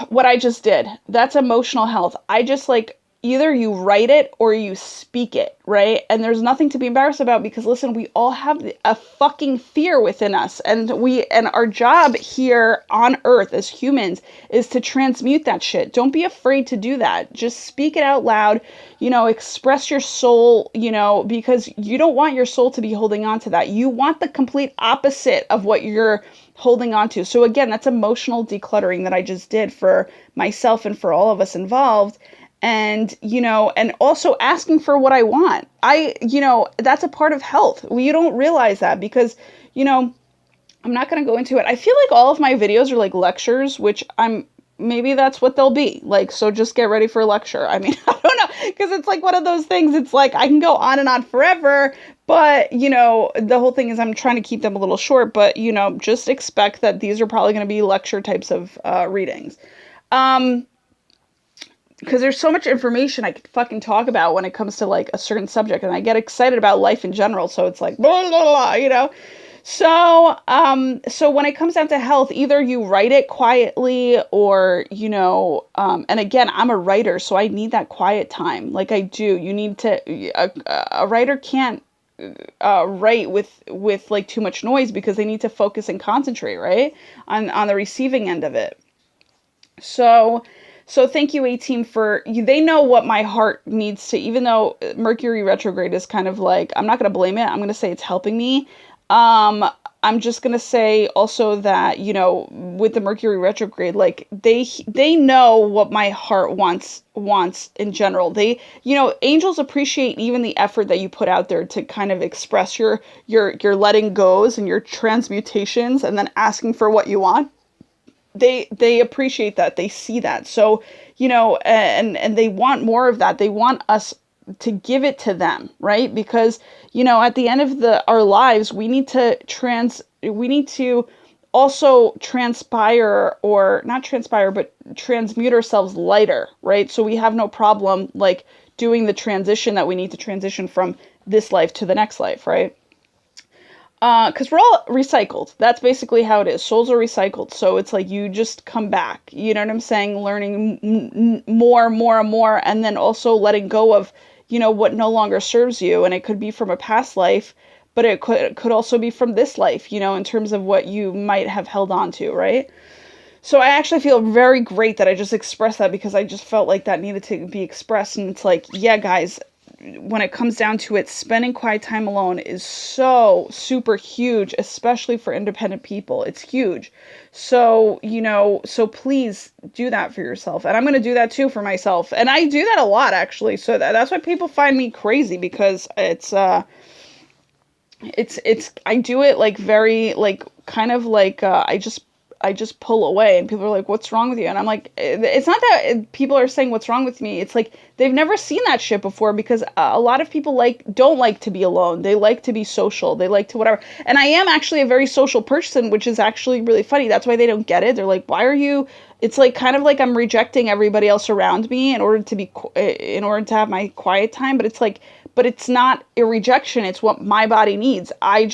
what I just did. That's emotional health. I just, like, either you write it or you speak it, right? And there's nothing to be embarrassed about, because listen, we all have a fucking fear within us, and our job here on earth as humans is to transmute that shit. Don't be afraid to do that. Just speak it out loud, express your soul, because you don't want your soul to be holding on to that. You want the complete opposite of what you're holding on to. So again, that's emotional decluttering that I just did for myself and for all of us involved. And, and also asking for what I want. That's a part of health. You don't realize that, because, I'm not going to go into it. I feel like all of my videos are like lectures, which maybe that's what they'll be like. So just get ready for a lecture. I mean, I don't know, because it's like one of those things. It's like, I can go on and on forever, but, the whole thing is I'm trying to keep them a little short, but, just expect that these are probably going to be lecture types of readings. Because there's so much information I could fucking talk about when it comes to like a certain subject, and I get excited about life in general. So it's like, blah, blah, blah, So, so when it comes down to health, either you write it quietly, or, and again, I'm a writer, so I need that quiet time. Like, I do. You need to, a writer can't write with like too much noise, because they need to focus and concentrate, right? On the receiving end of it. So thank you, A-Team, they know what my heart needs to, even though Mercury retrograde is kind of like, I'm not going to blame it. I'm going to say it's helping me. I'm just going to say also that, with the Mercury retrograde, like they know what my heart wants in general. Angels appreciate even the effort that you put out there to kind of express your letting goes and your transmutations, and then asking for what you want. They appreciate that. They see that. So, and they want more of that. They want us to give it to them, right? Because, at the end of our lives, we need to also transpire, or not transpire, but transmute ourselves lighter, right? So we have no problem like doing the transition that we need to transition from this life to the next life, right? Because we're all recycled. That's basically how it is. Souls are recycled. So it's like you just come back. You know what I'm saying? Learning more, more, and more, and then also letting go of, what no longer serves you. And it could be from a past life, but it could also be from this life, in terms of what you might have held on to, right? So I actually feel very great that I just expressed that, because I just felt like that needed to be expressed. And it's like, yeah, guys, when it comes down to it, spending quiet time alone is so super huge, especially for independent people. It's huge. So, so please do that for yourself. And I'm going to do that too for myself. And I do that a lot, actually. So that's why people find me crazy, because I do it like very, like, kind of like, I just pull away, and people are like, what's wrong with you? And I'm like, it's not that people are saying what's wrong with me. It's like, they've never seen that shit before, because a lot of people don't like to be alone. They like to be social. They like to whatever. And I am actually a very social person, which is actually really funny. That's why they don't get it. They're like, why are you, it's like kind of like I'm rejecting everybody else around me in order to have my quiet time. But it's not a rejection. It's what my body needs. I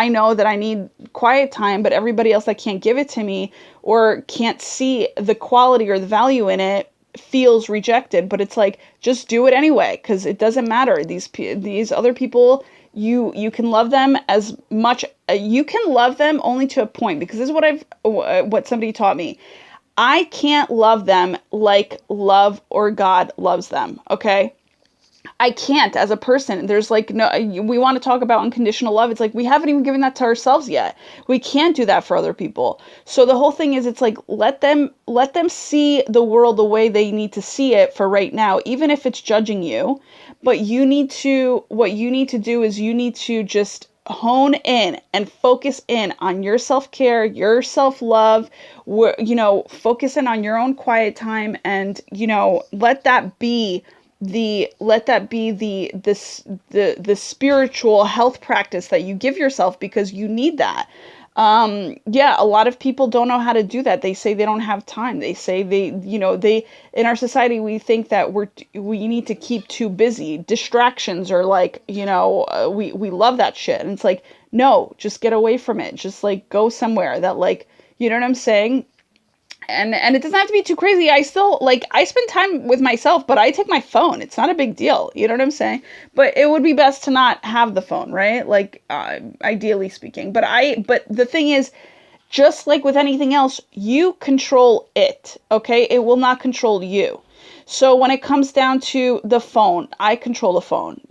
know that I need quiet time, but everybody else that can't give it to me or can't see the quality or the value in it feels rejected. But it's like, just do it anyway, because it doesn't matter. These other people, you can love them as much. You can love them only to a point, because this is what somebody taught me. I can't love them like love or God loves them. Okay. I can't, as a person. There's like, no, we want to talk about unconditional love. It's like, we haven't even given that to ourselves yet. We can't do that for other people. So the whole thing is, it's like, let them see the world the way they need to see it for right now, even if it's judging you. But what you need to do is, you need to just hone in and focus in on your self-care, your self-love, focus in on your own quiet time, and, let that be the spiritual health practice that you give yourself, because you need that. A lot of people don't know how to do that. They say they don't have time. They say they in our society, we think that we need to keep too busy. Distractions are like, we love that shit. And it's like, no, just get away from it. Just like go somewhere that, like, you know what I'm saying? And it doesn't have to be too crazy. I still, like, I spend time with myself, but I take my phone. It's not a big deal. You know what I'm saying? But it would be best to not have the phone, right? Like, ideally speaking. But the thing is, just like with anything else, you control it, okay? It will not control you. So when it comes down to the phone, I control the phone,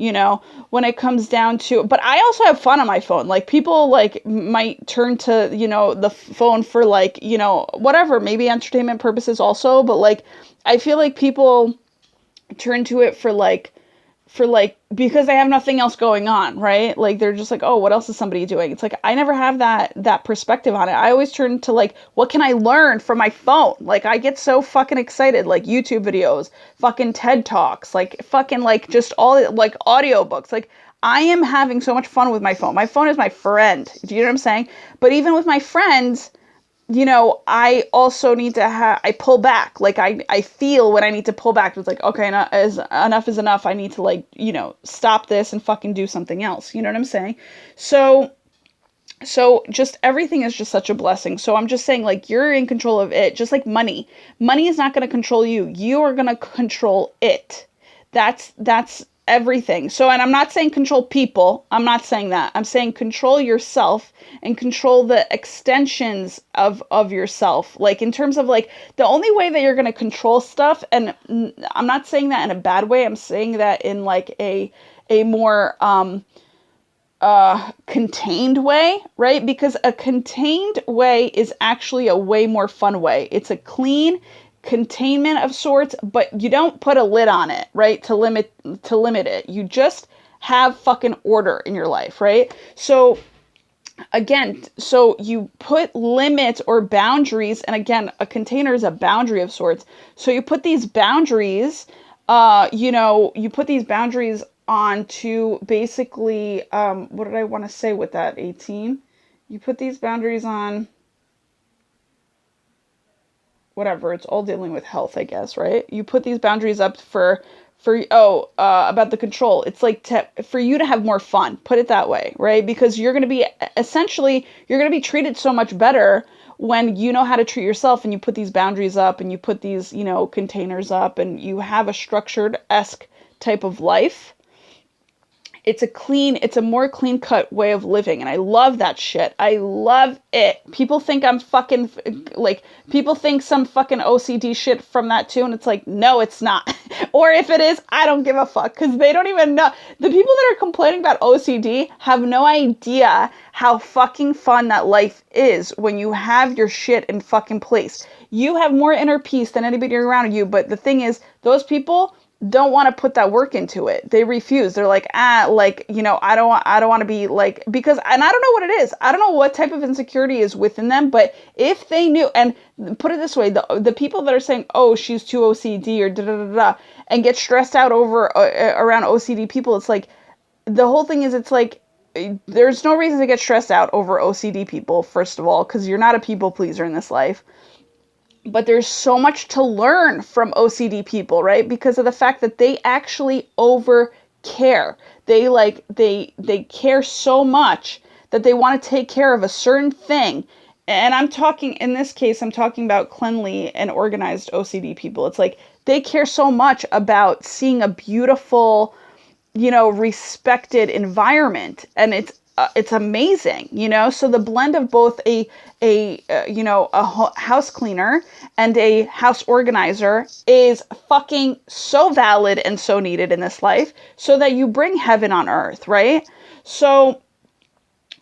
when it comes down to, but I also have fun on my phone. Like, people like might turn to, the phone for, like, whatever, maybe entertainment purposes also. But like, I feel like people turn to it for because they have nothing else going on, right? Like, they're just like, oh, what else is somebody doing? It's like, I never have that perspective on it. I always turn to, like, what can I learn from my phone? Like, I get so fucking excited, like YouTube videos, fucking TED Talks, like fucking, like, just all, like, audiobooks. Like, I am having so much fun with my phone. My phone is my friend. Do you know what I'm saying? But even with my friends, I also need to I pull back. Like, I feel when I need to pull back. It's like, okay, enough is enough. I need to, like, stop this and fucking do something else. You know what I'm saying? So just everything is just such a blessing. So I'm just saying, like, you're in control of it. Just like money. Money is not going to control you. You are going to control it. That's everything. So, and I'm not saying control people. I'm not saying that. I'm saying control yourself and control the extensions of yourself. Like, in terms of, like, the only way that you're going to control stuff, and I'm not saying that in a bad way. I'm saying that in, like, a more contained way, right? Because a contained way is actually a way more fun way. It's a clean containment of sorts, but you don't put a lid on it, right? To limit it. You just have fucking order in your life, right? So again, so you put limits or boundaries, and again, a container is a boundary of sorts. So you put these boundaries, you put these boundaries on to basically, what did I want to say with that, 18? You put these boundaries on, whatever, it's all dealing with health, I guess, right? You put these boundaries up for about the control. It's like for you to have more fun, put it that way, right? Because you're going to be treated so much better when you know how to treat yourself and you put these boundaries up and you put these, containers up and you have a structured-esque type of life. It's a more clean cut way of living. And I love that shit. I love it. People think I'm fucking, people think some fucking OCD shit from that too. And it's like, no, it's not. Or if it is, I don't give a fuck. Cause they don't even know. The people that are complaining about OCD have no idea how fucking fun that life is when you have your shit in fucking place. You have more inner peace than anybody around you. But the thing is, those people don't want to put that work into it. They refuse. They're like, I don't want to be like, because, and I don't know what it is. I don't know what type of insecurity is within them, but if they knew, and put it this way, the people that are saying, oh, she's too OCD or da-da-da-da, and get stressed out over, around OCD people, it's like, the whole thing is, it's like, there's no reason to get stressed out over OCD people, first of all, because you're not a people pleaser in this life. But there's so much to learn from OCD people, right? Because of the fact that they actually over care. They care so much that they want to take care of a certain thing. And in this case, I'm talking about cleanly and organized OCD people. It's like they care so much about seeing a beautiful, respected environment. And it's amazing, so the blend of both a house cleaner and a house organizer is fucking so valid and so needed in this life, so that you bring heaven on earth, right? So,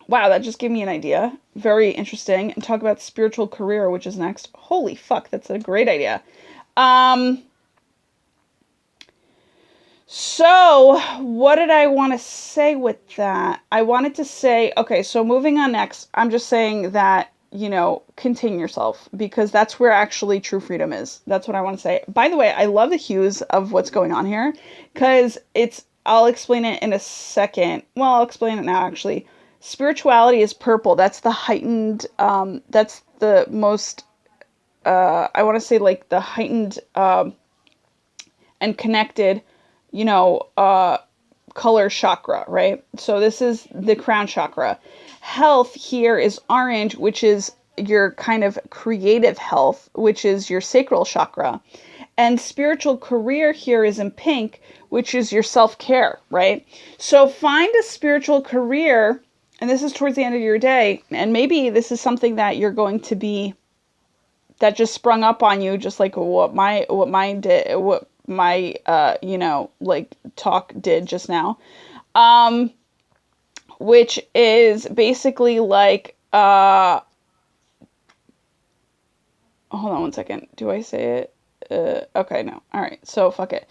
wow, that just gave me an idea. Very interesting. And talk about spiritual career, which is next. Holy fuck, that's a great idea. So, what did I want to say with that? I wanted to say, okay, so moving on next, I'm just saying that, contain yourself, because that's where actually true freedom is. That's what I want to say. By the way, I love the hues of what's going on here, because I'll explain it in a second. Well, I'll explain it now, actually. Spirituality is purple. That's the heightened, that's the most, I want to say like the heightened, and connected, color chakra, right? So this is the crown chakra. Health here is orange, which is your kind of creative health, which is your sacral chakra. And spiritual career here is in pink, which is your self-care, right? So find a spiritual career, and this is towards the end of your day, and maybe this is something that you're going to be, that just sprung up on you, just like what my talk did just now, which is basically like, hold on one second. Do I say it? Okay, no. All right. So fuck it.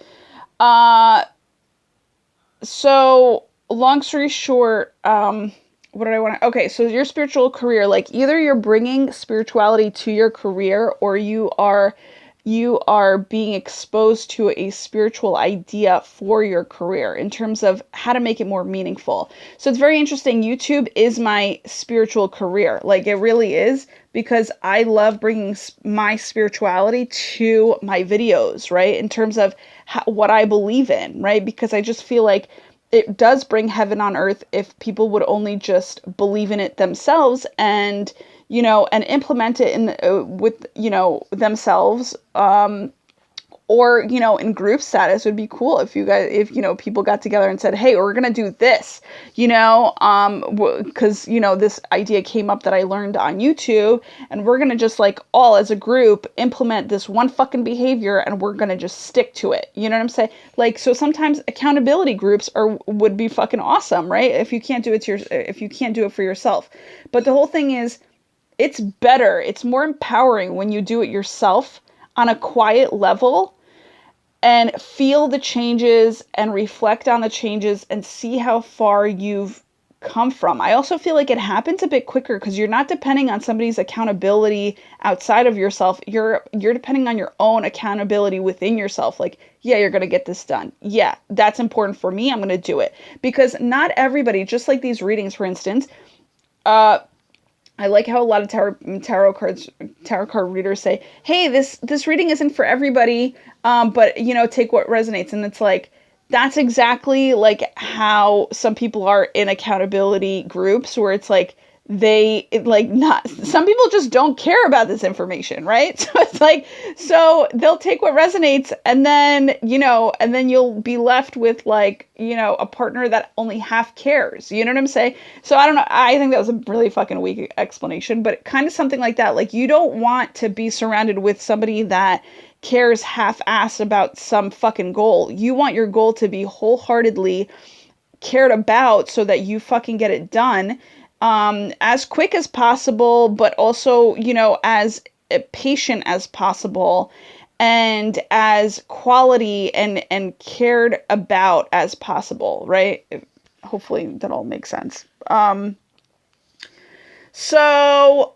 So long story short, what did I want to, okay, so your spiritual career, like either you're bringing spirituality to your career, or you are being exposed to a spiritual idea for your career in terms of how to make it more meaningful. So it's very interesting. YouTube is my spiritual career. Like it really is, because I love bringing my spirituality to my videos, right? In terms of what I believe in, right? Because I just feel like it does bring heaven on earth if people would only just believe in it themselves and, and implement it with, themselves, or, in group status. Would be cool if people got together and said, hey, we're going to do this, because, this idea came up that I learned on YouTube, and we're going to just like all as a group implement this one fucking behavior, and we're going to just stick to it. You know what I'm saying? Like, so sometimes accountability groups would be fucking awesome, right? If you can't do it for yourself. But the whole thing is, it's better. It's more empowering when you do it yourself on a quiet level and feel the changes and reflect on the changes and see how far you've come from. I also feel like it happens a bit quicker because you're not depending on somebody's accountability outside of yourself. You're depending on your own accountability within yourself. Like, yeah, you're going to get this done. Yeah, that's important for me. I'm going to do it. Because not everybody, just like these readings, for instance, I like how a lot of tarot card readers say, "Hey, this reading isn't for everybody, but you know, take what resonates." And it's like that's exactly like how some people are in accountability groups, where it's like not some people just don't care about this information, right? So it's like, so they'll take what resonates, and then you'll be left with like, a partner that only half cares. You know what I'm saying? So I don't know, I think that was a really fucking weak explanation, but kind of something like that. Like, you don't want to be surrounded with somebody that cares half-assed about some fucking goal. You want your goal to be wholeheartedly cared about, so that you fucking get it done as quick as possible, but also, as patient as possible, and as quality and cared about as possible, right? Hopefully that all makes sense. So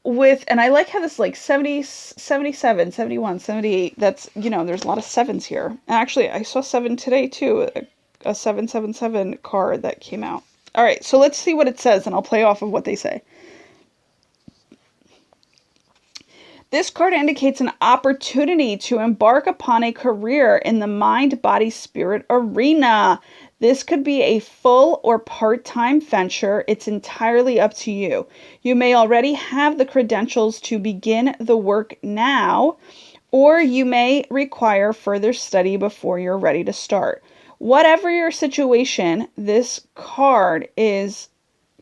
and I like how this like 70, 77, 71, 78, that's, there's a lot of sevens here. And actually, I saw 7 today too, a 777 card that came out. All right, so let's see what it says, and I'll play off of what they say. This card indicates an opportunity to embark upon a career in the mind, body, spirit arena. This could be a full or part-time venture. It's entirely up to you. You may already have the credentials to begin the work now, or you may require further study before you're ready to start. Whatever your situation, this card is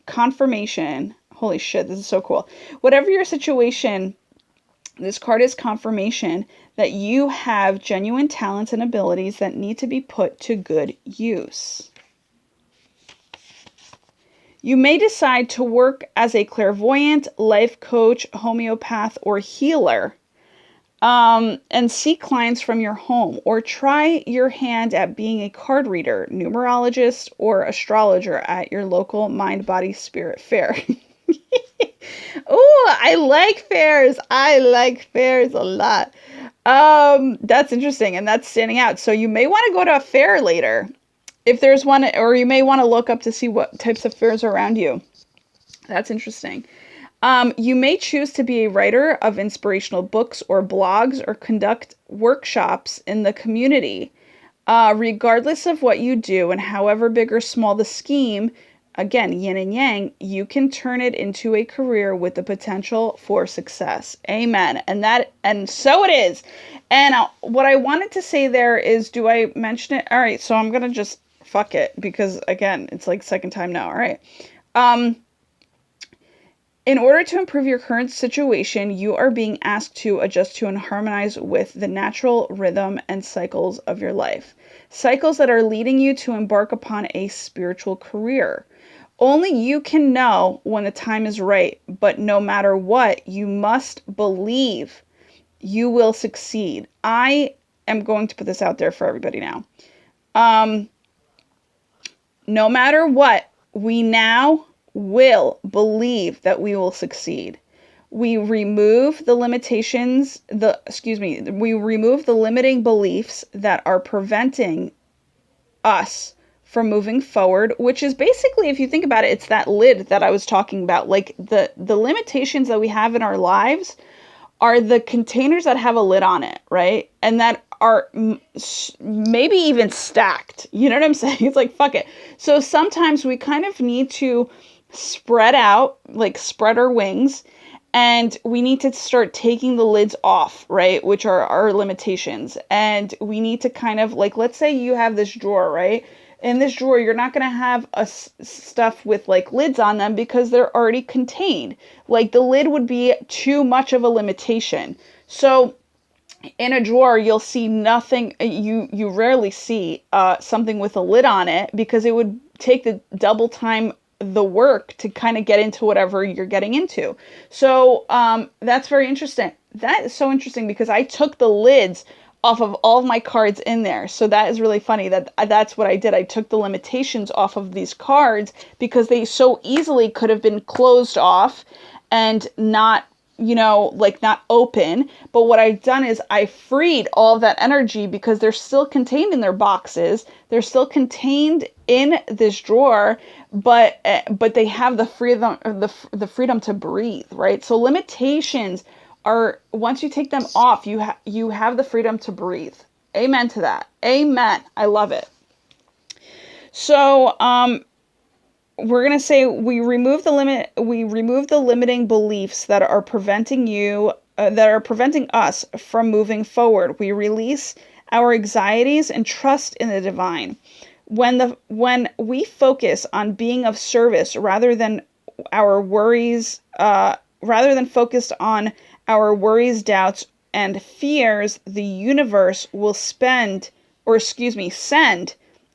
confirmation. Holy shit, this is so cool. Whatever your situation, this card is confirmation that you have genuine talents and abilities that need to be put to good use. You may decide to work as a clairvoyant, life coach, homeopath, or healer, and seek clients from your home, or try your hand at being a card reader, numerologist, or astrologer at your local mind, body, spirit fair. Oh, I like fairs. I like fairs a lot. That's interesting, and that's standing out. So you may want to go to a fair later, if there's one, or you may want to look up to see what types of fairs are around you. That's interesting. You may choose to be a writer of inspirational books or blogs, or conduct workshops in the community. Regardless of what you do and however big or small the scheme, again, yin and yang, you can turn it into a career with the potential for success. Amen. And so it is. And what I wanted to say there is, do I mention it? All right. So I'm going to just fuck it, because again, it's like second time now. All right. In order to improve your current situation, you are being asked to adjust to and harmonize with the natural rhythm and cycles of your life. Cycles that are leading you to embark upon a spiritual career. Only you can know when the time is right, but no matter what, you must believe you will succeed. I am going to put this out there for everybody now. No matter what, we now will believe that we will succeed. We remove the we remove the limiting beliefs that are preventing us from moving forward, which is basically, if you think about it, it's that lid that I was talking about. Like the limitations that we have in our lives are the containers that have a lid on it, right? And that are maybe even stacked. You know what I'm saying? It's like, fuck it. So sometimes we kind of need to spread out, like spread our wings, and we need to start taking the lids off, right? Which are our limitations. And we need to kind of like, let's say you have this drawer, right? In this drawer, you're not going to have stuff with like lids on them because they're already contained. Like the lid would be too much of a limitation. So in a drawer, you'll see nothing. You rarely see something with a lid on it, because it would take the double time the work to kind of get into whatever you're getting into. So that's very interesting. That is so interesting, because I took the lids off of all of my cards in there. So that is really funny that's what I did. I took the limitations off of these cards because they so easily could have been closed off and not like not open, but what I've done is I freed all of that energy because they're still contained in their boxes. They're still contained in this drawer, but they have the freedom to breathe, right? So limitations are, once you take them off, you have the freedom to breathe. Amen to that. Amen. I love it. So, we're going to say we remove the limiting beliefs that are preventing us from moving forward. We release our anxieties and trust in the divine. When we focus on being of service rather than focused on our worries, doubts, and fears, the universe will send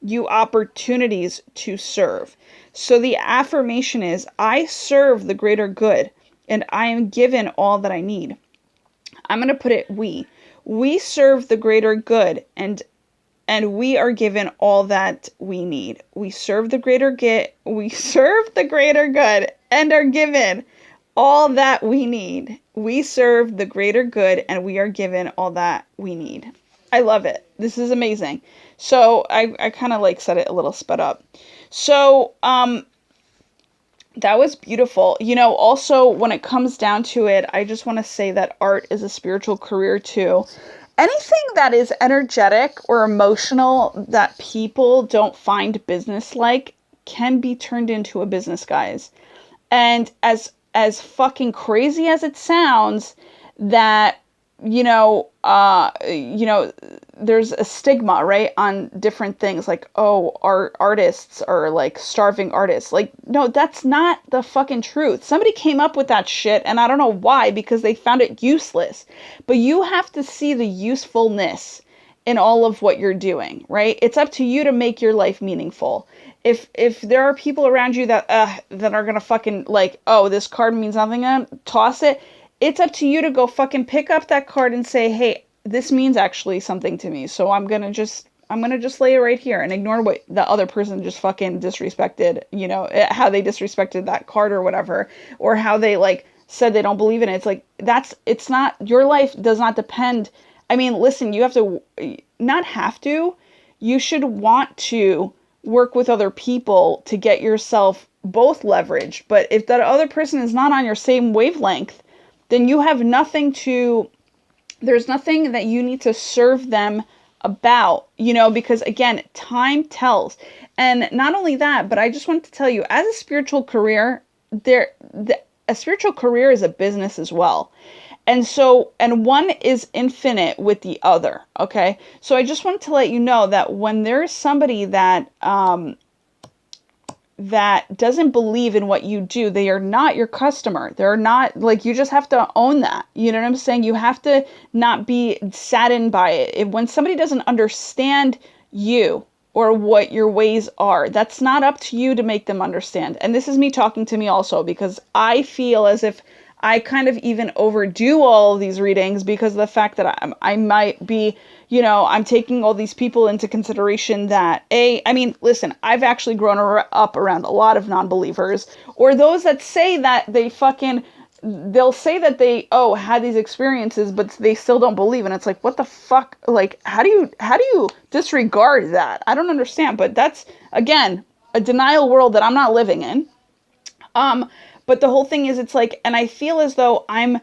you opportunities to serve. So the affirmation is, I serve the greater good, and I am given all that I need. I'm going to put it we serve the greater good, and we are given all that we need. We serve the greater good and are given all that we need. We serve the greater good and we are given all that we need. I love it. This is amazing. So I kind of like said it a little sped up. So that was beautiful. Also when it comes down to it, I just want to say that art is a spiritual career too. Anything that is energetic or emotional that people don't find business-like can be turned into a business, guys. And as fucking crazy as it sounds, that there's a stigma, right, on different things, like, oh, artists are like starving artists. Like, no, that's not the fucking truth. Somebody came up with that shit, and I don't know why, because they found it useless. But you have to see the usefulness in all of what you're doing, right? It's up to you to make your life meaningful. If there are people around you that are gonna fucking like, oh, this card means nothing, toss it. It's up to you to go fucking pick up that card and say, hey, this means actually something to me. So I'm gonna just lay it right here and ignore what the other person just fucking disrespected, how they disrespected that card or whatever, or how they like said they don't believe in it. It's like, it's not, your life does not depend. I mean, listen, you should want to work with other people to get yourself both leverage. But if that other person is not on your same wavelength, then you have there's nothing that you need to serve them about, because again, time tells. And not only that, but I just want to tell you, as a spiritual career, a spiritual career is a business as well. And one is infinite with the other. Okay. So I just wanted to let you know that when there's somebody that doesn't believe in what you do, they are not your customer. They're not, like, you just have to own that. You know what I'm saying? You have to not be saddened by it. When somebody doesn't understand you or what your ways are, that's not up to you to make them understand. And this is me talking to me also, because I feel as if I kind of even overdo all of these readings because of the fact that I might be, I'm taking all these people into consideration that listen, I've actually grown up around a lot of non-believers, or those that say that they'll say that they, had these experiences, but they still don't believe. And it's like, what the fuck? Like, how do you disregard that? I don't understand. But that's, again, a denial world that I'm not living in. But the whole thing is, it's like, and I feel as though I'm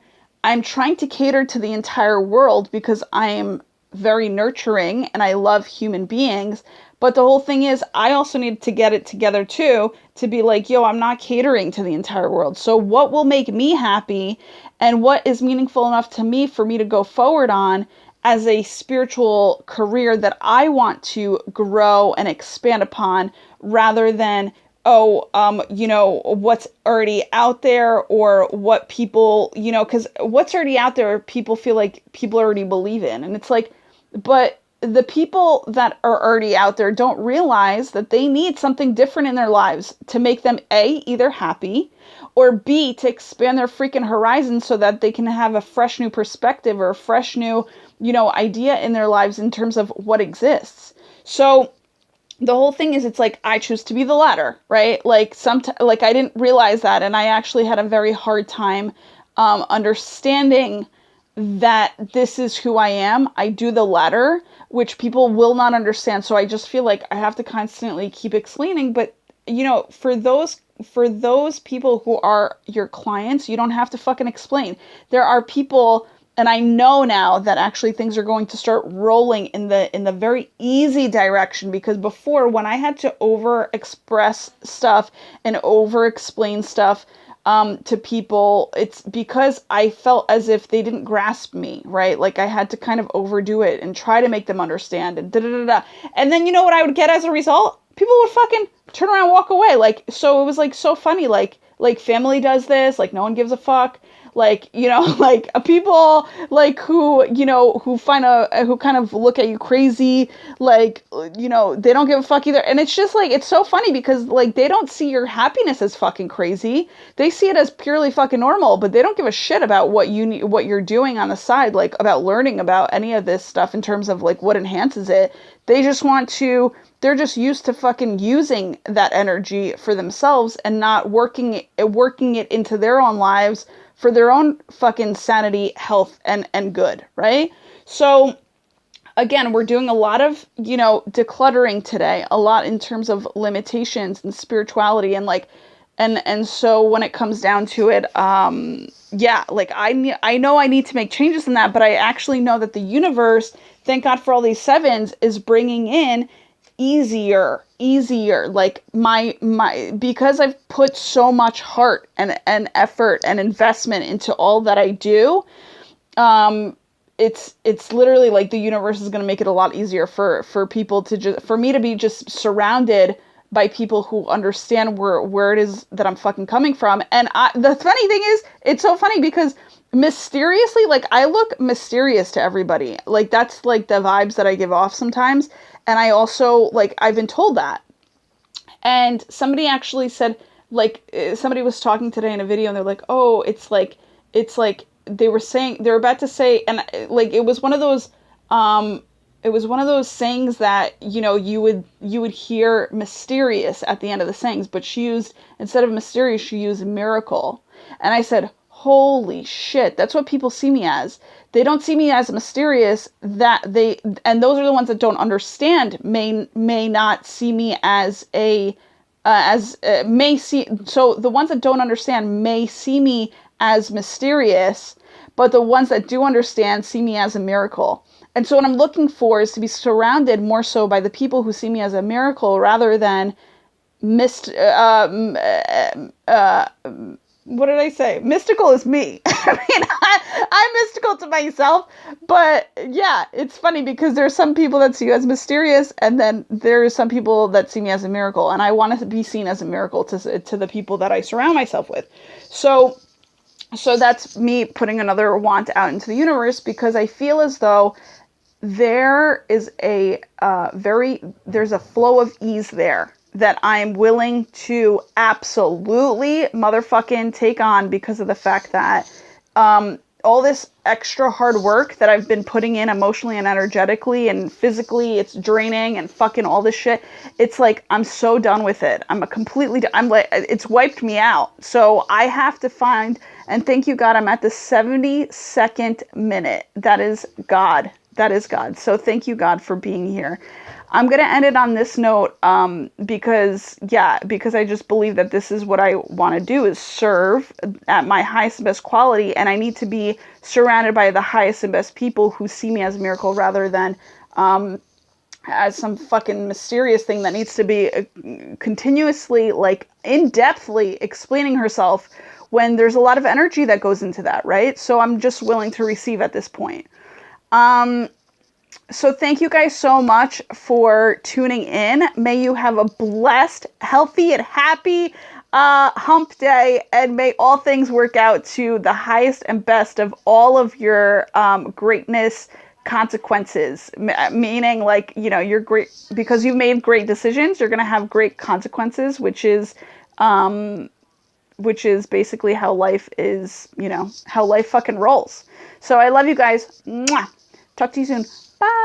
trying to cater to the entire world because I am very nurturing and I love human beings. But the whole thing is, I also need to get it together too, to be like, I'm not catering to the entire world. So what will make me happy and what is meaningful enough to me for me to go forward on as a spiritual career that I want to grow and expand upon, rather than what's already out there, or what people, because what's already out there, people feel like people already believe in. And it's like, but the people that are already out there don't realize that they need something different in their lives to make them A, either happy, or B, to expand their freaking horizons so that they can have a fresh new perspective or a fresh new, idea in their lives in terms of what exists. So the whole thing is, it's like, I choose to be the latter, right? Like, I didn't realize that. And I actually had a very hard time understanding that this is who I am. I do the latter, which people will not understand. So I just feel like I have to constantly keep explaining. But, you know, for those people who are your clients, you don't have to fucking explain. There are people, and I know now that actually things are going to start rolling in the very easy direction, because before, when I had to over express stuff and over explain stuff to people, it's because I felt as if they didn't grasp me, right? Like I had to kind of overdo it and try to make them understand and da da da da. And then you know what I would get as a result? People would fucking turn around and walk away. Like, so it was like so funny. Like family does this, like no one gives a fuck. Like, you know, like people like who, you know, who kind of look at you crazy, like, you know, they don't give a fuck either. And it's just like, it's so funny because like they don't see your happiness as fucking crazy. They see it as purely fucking normal, but they don't give a shit about what you're doing on the side, like about learning about any of this stuff in terms of like what enhances it. They just they're just used to fucking using that energy for themselves and not working it into their own lives for their own fucking sanity, health, and good, right? So again, we're doing a lot of, you know, decluttering today, a lot in terms of limitations and spirituality and like, and so when it comes down to it, yeah, like I know I need to make changes in that, but I actually know that the universe, thank God for all these sevens, is bringing in easier, like my, because I've put so much heart and effort and investment into all that I do, it's literally like the universe is going to make it a lot easier for people to for me to be just surrounded by people who understand where it is that I'm fucking coming from. And the funny thing is, it's so funny because mysteriously, like I look mysterious to everybody. Like that's like the vibes that I give off sometimes. And I also, like, I've been told that. And somebody actually said, like, somebody was talking today in a video and they're like, oh, it's like, they were about to say, and like, it was one of those sayings that, you know, you would hear mysterious at the end of the sayings, but she used, instead of mysterious, she used miracle. And I said, holy shit, that's what people see me as. They don't see me as mysterious, and those are the ones that don't understand may not see me as so the ones that don't understand may see me as mysterious, but the ones that do understand see me as a miracle. And so what I'm looking for is to be surrounded more so by the people who see me as a miracle rather than what did I say? Mystical is me. I mean, I'm mystical to myself, but yeah, it's funny because there's some people that see you as mysterious, and then there's some people that see me as a miracle, and I want to be seen as a miracle to the people that I surround myself with. So that's me putting another want out into the universe, because I feel as though there is there's a flow of ease there that I'm willing to absolutely motherfucking take on, because of the fact that all this extra hard work that I've been putting in emotionally and energetically and physically, it's draining and fucking all this shit. It's like, I'm so done with it. I'm like, it's wiped me out. So I have to find, and thank you God, I'm at the 72nd minute. That is God. That is God. So thank you God for being here. I'm going to end it on this note, because I just believe that this is what I want to do, is serve at my highest and best quality. And I need to be surrounded by the highest and best people who see me as a miracle rather than, as some fucking mysterious thing that needs to be continuously, like, in-depthly explaining herself, when there's a lot of energy that goes into that, right? So I'm just willing to receive at this point. So thank you guys so much for tuning in. May you have a blessed, healthy, and happy hump day, and may all things work out to the highest and best of all of your greatness consequences. Meaning, like, you know, you're great because you've made great decisions. You're going to have great consequences, which is basically how life is, you know, how life fucking rolls. So I love you guys. Mwah. Talk to you soon. Bye.